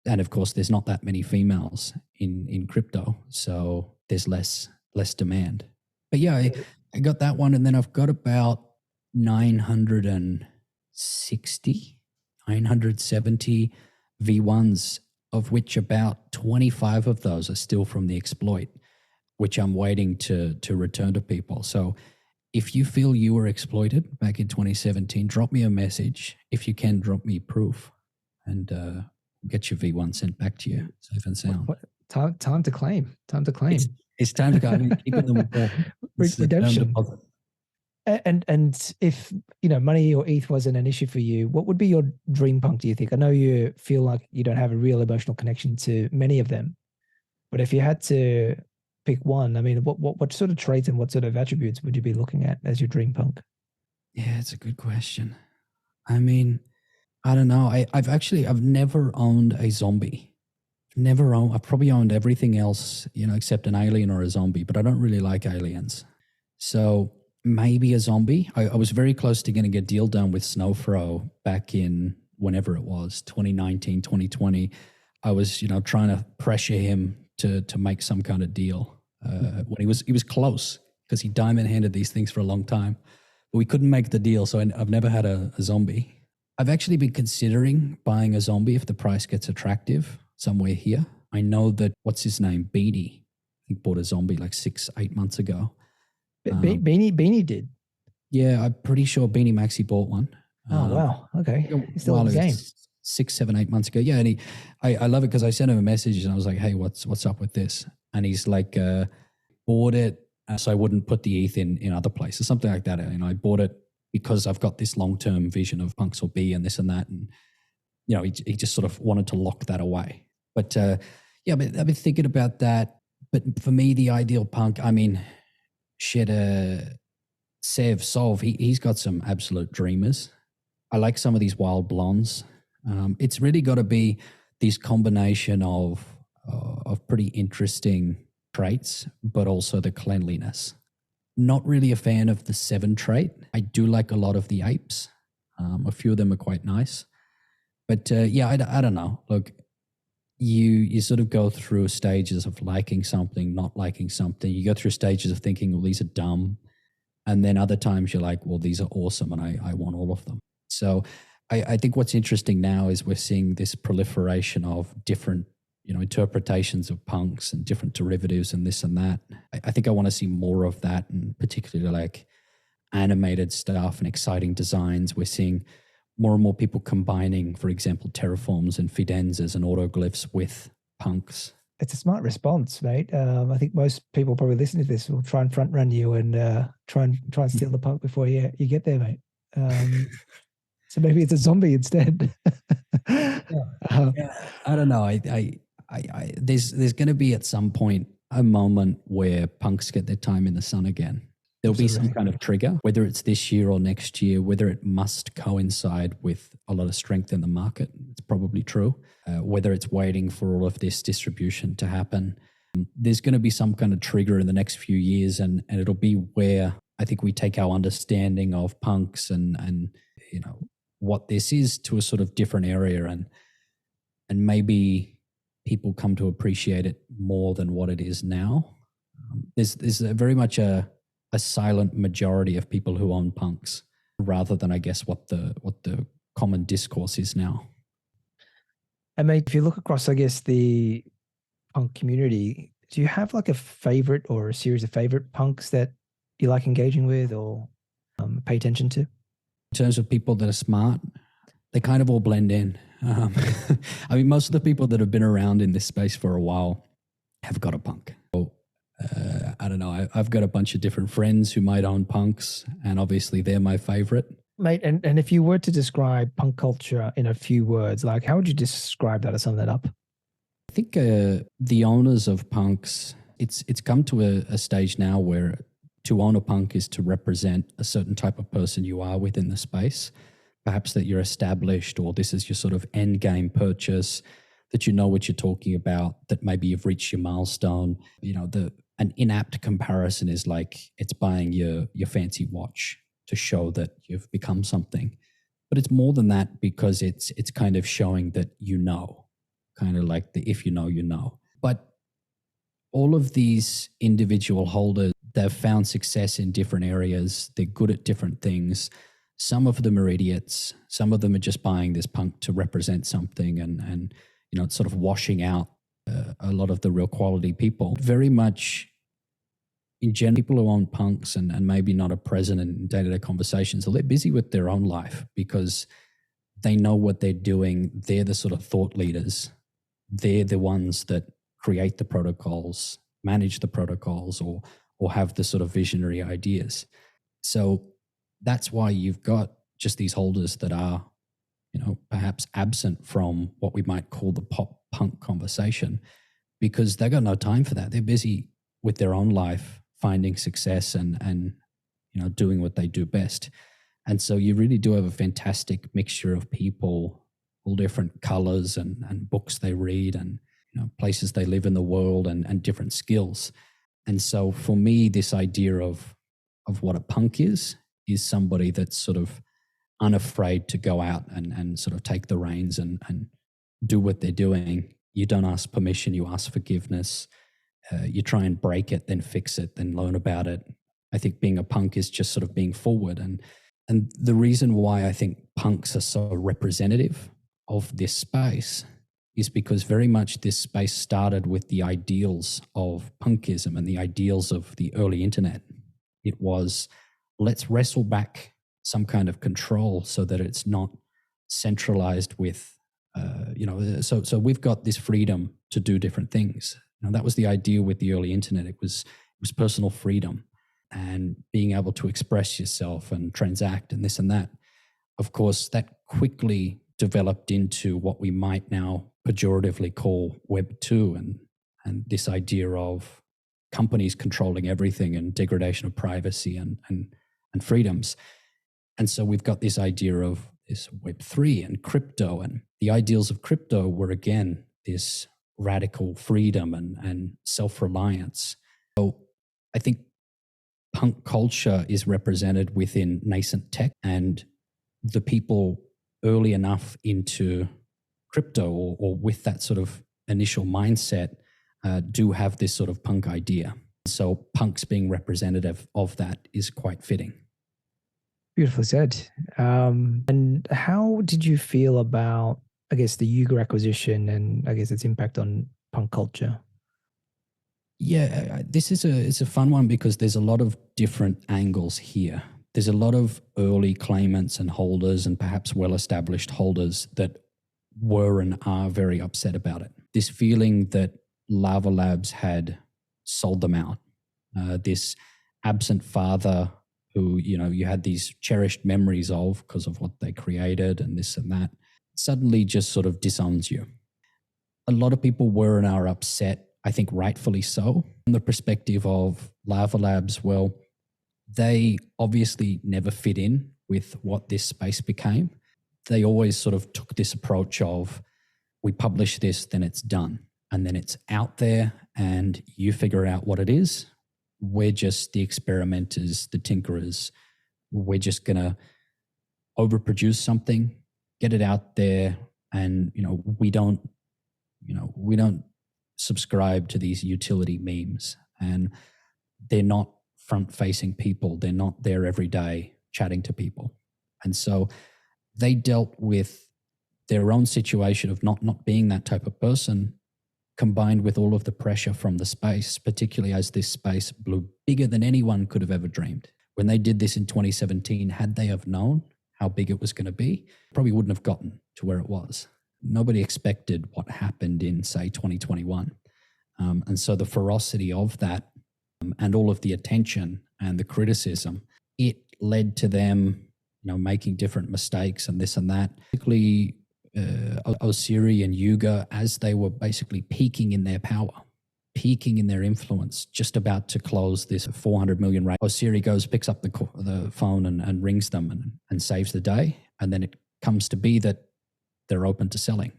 And of course, there's not that many females in crypto, so there's less demand. But yeah, I got that one, and then I've got about 970 V1s, of which about 25 of those are still from the exploit, which I'm waiting to return to people. So if you feel you were exploited back in 2017, drop me a message. If you can, drop me proof, and get your V1 sent back to you safe and sound. Time to claim. It's time to go. I mean, keeping them redemption. And if money or ETH wasn't an issue for you, what would be your dream punk? Do you think? I know you feel like you don't have a real emotional connection to many of them, but if you had to pick one, I mean, what sort of traits and what sort of attributes would you be looking at as your dream punk? Yeah, it's a good question. I mean, I don't know. I've never owned a zombie. I've probably owned everything else, except an alien or a zombie, but I don't really like aliens. So maybe a zombie. I was very close to getting a deal done with Snowfro back in whenever it was, 2019, 2020. I was, trying to pressure him to make some kind of deal when he was close because he diamond handed these things for a long time, but we couldn't make the deal. So I've never had a zombie. I've actually been considering buying a zombie if the price gets attractive somewhere here. I know that, what's his name? Beanie, I think bought a zombie like 6-8 months ago. Beanie did? Yeah, I'm pretty sure Beanie Maxi bought one. Oh, wow. Okay. He's still in the game. 6, 7, 8 months ago. Yeah, and I love it because I sent him a message and I was like, hey, what's up with this? And he's like, bought it so I wouldn't put the ETH in other places, something like that. And I bought it because I've got this long-term vision of punks will be and this and that. And, he just sort of wanted to lock that away. But I've been thinking about that. But for me, the ideal punk, I mean, Sev Solve, he's got some absolute dreamers. I like some of these wild blondes. It's really got to be this combination of pretty interesting traits, but also the cleanliness. Not really a fan of the 7 trait. I do like a lot of the apes. A few of them are quite nice. But I don't know. Look, you sort of go through stages of liking something, not liking something. You go through stages of thinking, well, these are dumb. And then other times you're like, well, these are awesome and I want all of them. So I think what's interesting now is we're seeing this proliferation of different, interpretations of punks and different derivatives and this and that. I think I want to see more of that, and particularly like animated stuff and exciting designs. We're seeing more and more people combining, for example, terraforms and fidenzas and autoglyphs with punks. It's a smart response, mate. I think most people probably listening to this will try and front run you and try and steal the punk before you get there, mate. So maybe it's a zombie instead. Yeah, I don't know. There's going to be at some point a moment where punks get their time in the sun again. There'll be some kind of trigger, whether it's this year or next year, whether it must coincide with a lot of strength in the market. It's probably true. Whether it's waiting for all of this distribution to happen. There's going to be some kind of trigger in the next few years, and it'll be where I think we take our understanding of punks and you know what this is to a sort of different area, and maybe people come to appreciate it more than what it is now. There's very much a silent majority of people who own punks, rather than, I guess, what the common discourse is now. And mate, if you look across, I guess, the punk community, do you have like a favorite or a series of favorite punks that you like engaging with or pay attention to? In terms of people that are smart, they kind of all blend in. I mean, most of the people that have been around in this space for a while have got a punk. So, I don't know. I've got a bunch of different friends who might own punks, and obviously they're my favorite. Mate, and if you were to describe punk culture in a few words, like how would you describe that or sum that up? I think the owners of punks, it's come to a stage now where to own a punk is to represent a certain type of person you are within the space. Perhaps that you're established, or this is your sort of end game purchase, that you know what you're talking about, that maybe you've reached your milestone. You know, an inapt comparison is like it's buying your fancy watch to show that you've become something. But it's more than that, because it's kind of showing that you know, kind of like the if you know, you know. But all of these individual holders, they've found success in different areas. They're good at different things. Some of them are idiots. Some of them are just buying this punk to represent something, and you know, it's sort of washing out a lot of the real quality people. Very much, in general, people who own punks and maybe not are present in day-to-day conversations, they're busy with their own life because they know what they're doing. They're the sort of thought leaders. They're the ones that create the protocols, manage the protocols, or have the sort of visionary ideas. So that's why you've got just these holders that are, you know, perhaps absent from what we might call the pop punk conversation, because they got no time for that. They're busy with their own life, finding success and you know, doing what they do best. And so you really do have a fantastic mixture of people, all different colors and books they read, and you know, places they live in the world, and different skills. And so for me, this idea of what a punk is somebody that's sort of unafraid to go out and sort of take the reins and do what they're doing. You don't ask permission, you ask forgiveness. You try and break it, then fix it, then learn about it. I think being a punk is just sort of being forward. And the reason why I think punks are so representative of this space is because very much this space started with the ideals of punkism and the ideals of the early internet. It was, let's wrestle back some kind of control so that it's not centralized with, you know, so we've got this freedom to do different things. You know, that was the idea with the early internet. It was personal freedom and being able to express yourself and transact and this and that. Of course, that quickly developed into what we might now pejoratively call Web 2 and this idea of companies controlling everything and degradation of privacy and freedoms. And so we've got this idea of this Web 3 and crypto, and the ideals of crypto were, again, this radical freedom and self-reliance. So I think punk culture is represented within nascent tech, and the people early enough into crypto or with that sort of initial mindset do have this sort of punk idea. So punks being representative of that is quite fitting. Beautifully said. And how did you feel about, I guess, the Yuga acquisition and I guess its impact on punk culture? Yeah, this is it's a fun one because there's a lot of different angles here. there's a lot of early claimants and holders and perhaps well-established holders that were and are very upset about it. This feeling that Lava Labs had sold them out, this absent father who, you had these cherished memories of because of what they created and this and that, suddenly just sort of disowns you. A lot of people were and are upset, I think rightfully so, from the perspective of Lava Labs. Well, they obviously never fit in with what this space became. They always sort of took this approach of, we publish this, then it's done. And then it's out there and you figure out what it is. We're just the experimenters, the tinkerers. We're just going to overproduce something, get it out there. And, we don't subscribe to these utility memes, and they're not front-facing people. They're not there every day chatting to people. And so they dealt with their own situation of not being that type of person, combined with all of the pressure from the space, particularly as this space blew bigger than anyone could have ever dreamed. When they did this in 2017, had they have known how big it was going to be, probably wouldn't have gotten to where it was. Nobody expected what happened in, say, 2021. And so the ferocity of that and all of the attention and the criticism, it led to them, making different mistakes and this and that. Particularly Osiri and Yuga, as they were basically peaking in their power, peaking in their influence, just about to close this 400 million rate. Osiri goes, picks up the phone and rings them and saves the day. And then it comes to be that they're open to selling.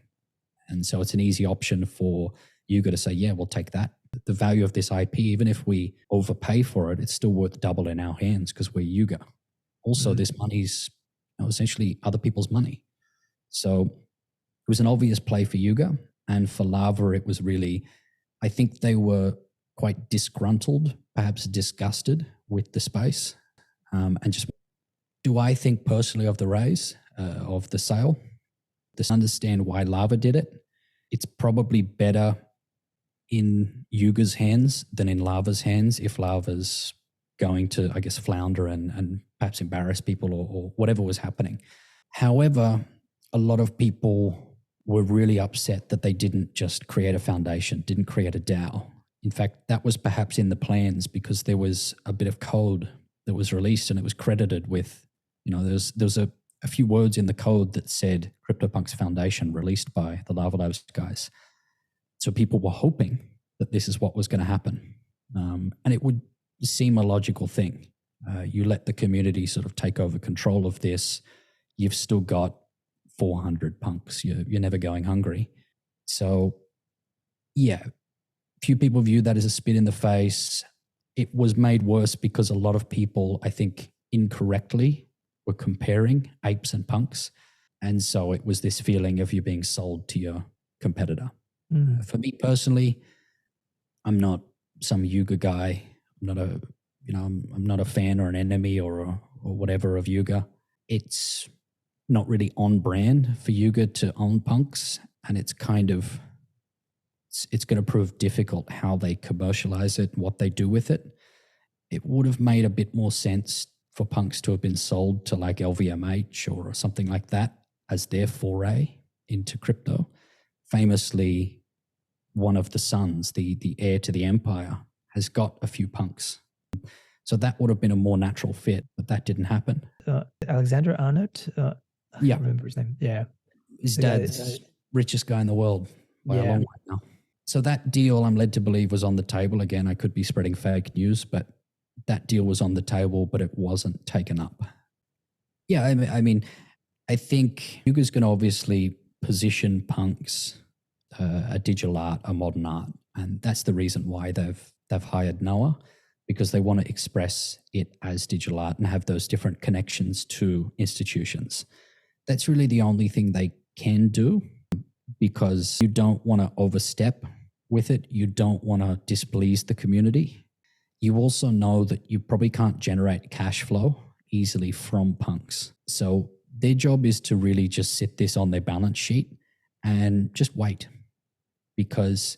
And so it's an easy option for Yuga to say, yeah, we'll take that. The value of this IP, even if we overpay for it, it's still worth double in our hands because we're Yuga. Also, this money's essentially other people's money. So it was an obvious play for Yuga. And for Lava, it was really, I think they were quite disgruntled, perhaps disgusted with the space. And just, do I think personally of the raise, of the sale? To understand why Lava did it, it's probably better in Yuga's hands than in Lava's hands if Lava's going to, I guess, flounder and perhaps embarrass people or whatever was happening. However, a lot of people were really upset that they didn't just create a foundation, didn't create a DAO. In fact, that was perhaps in the plans because there was a bit of code that was released and it was credited with, there's a few words in the code that said Cryptopunks Foundation released by the Lava Labs guys. So people were hoping that this is what was going to happen. And it would seem a logical thing. You let the community sort of take over control of this. You've still got 400 punks. You're never going hungry. So, yeah, few people view that as a spit in the face. It was made worse because a lot of people, I think, incorrectly were comparing apes and punks. And so it was this feeling of you being sold to your competitor. For me personally, I'm not some Yuga guy. I'm not a fan or an enemy or whatever of Yuga. It's not really on brand for Yuga to own punks, and it's kind of, it's going to prove difficult how they commercialize it, what they do with it. It would have made a bit more sense for punks to have been sold to like LVMH or something like that as their foray into crypto. Famously, one of the sons, the heir to the empire, has got a few punks. So that would have been a more natural fit, but that didn't happen. Alexander Arnott? I can't remember his name. Yeah. His dad's richest guy in the world by a long way now. So that deal, I'm led to believe, was on the table. Again, I could be spreading fake news, but that deal was on the table, but it wasn't taken up. Yeah, I mean, I think Yuga's going to obviously position punks, a digital art, a modern art, and that's the reason why they've hired Noah, because they want to express it as digital art and have those different connections to institutions. That's really the only thing they can do, because you don't want to overstep with it. You don't want to displease the community. You also know that you probably can't generate cash flow easily from punks. So their job is to really just sit this on their balance sheet and just wait, because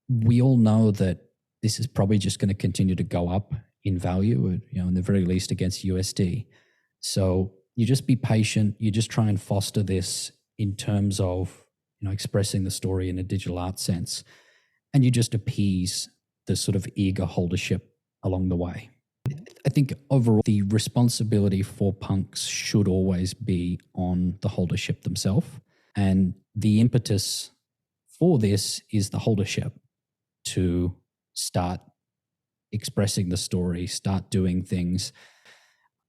we all know that this is probably just going to continue to go up in value, in the very least against USD. So you just be patient. You just try and foster this in terms of, expressing the story in a digital art sense. And you just appease the sort of eager holdership along the way. I think overall, the responsibility for punks should always be on the holdership themselves. And the impetus for this is the holdership to start expressing the story, start doing things.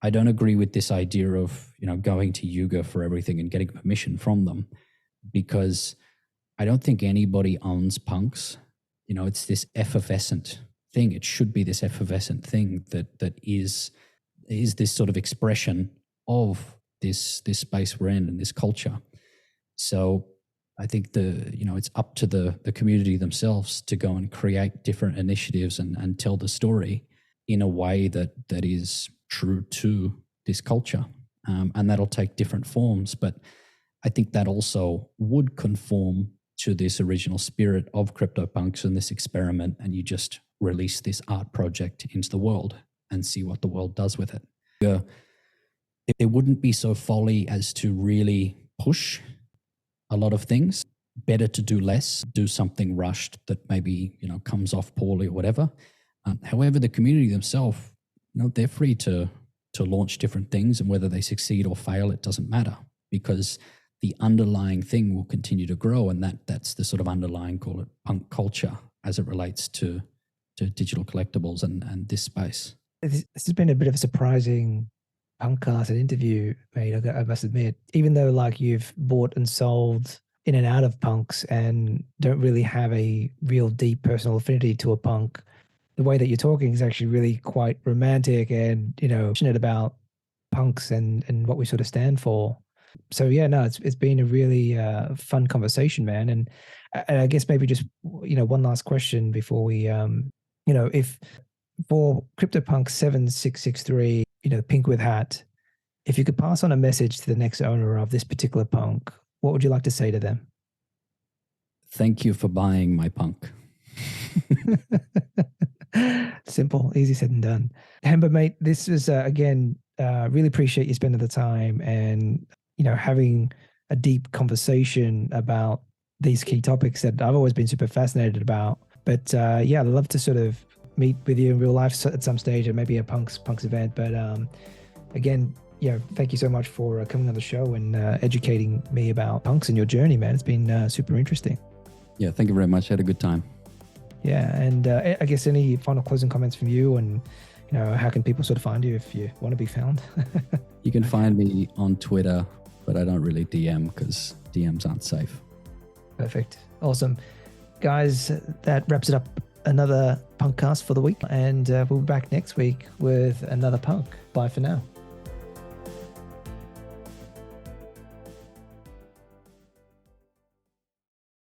I don't agree with this idea of, going to Yuga for everything and getting permission from them, because I don't think anybody owns punks. It's this effervescent thing. It should be this effervescent thing that is this sort of expression of this space we're in and this culture. So I think it's up to the community themselves to go and create different initiatives and tell the story in a way that is true to this culture. And that'll take different forms. But I think that also would conform to this original spirit of Cryptopunks and this experiment, and you just release this art project into the world and see what the world does with it. There wouldn't be so folly as to really push a lot of things. Better to do less, do something rushed that maybe, comes off poorly or whatever. However, the community themselves, they're free to launch different things, and whether they succeed or fail, it doesn't matter, because the underlying thing will continue to grow, and that's the sort of underlying, call it punk culture, as it relates to digital collectibles and this space. This has been a bit of a surprising PunkCast interview, mate. I must admit, even though you've bought and sold in and out of punks and don't really have a real deep personal affinity to a punk, the way that you're talking is actually really quite romantic and, passionate about punks and what we sort of stand for. So yeah, no, it's been a really fun conversation, man. And I guess maybe just, one last question before we, if for Cryptopunks7663, pink with hat, if you could pass on a message to the next owner of this particular punk, what would you like to say to them? Thank you for buying my punk. Simple, easy said and done. Hemba, mate, this is again, really appreciate you spending the time and having a deep conversation about these key topics that I've always been super fascinated about. But yeah, I'd love to sort of meet with you in real life at some stage, or maybe a punks event. But again, thank you so much for coming on the show and educating me about punks and your journey, man. It's been super interesting. Yeah, thank you very much. I had a good time. Yeah, and I guess any final closing comments from you, and how can people sort of find you if you want to be found? You can find me on Twitter, but I don't really DM because DMs aren't safe. Perfect. Awesome. Guys, that wraps it up. Another PunkCast for the week, and we'll be back next week with another punk. Bye for now.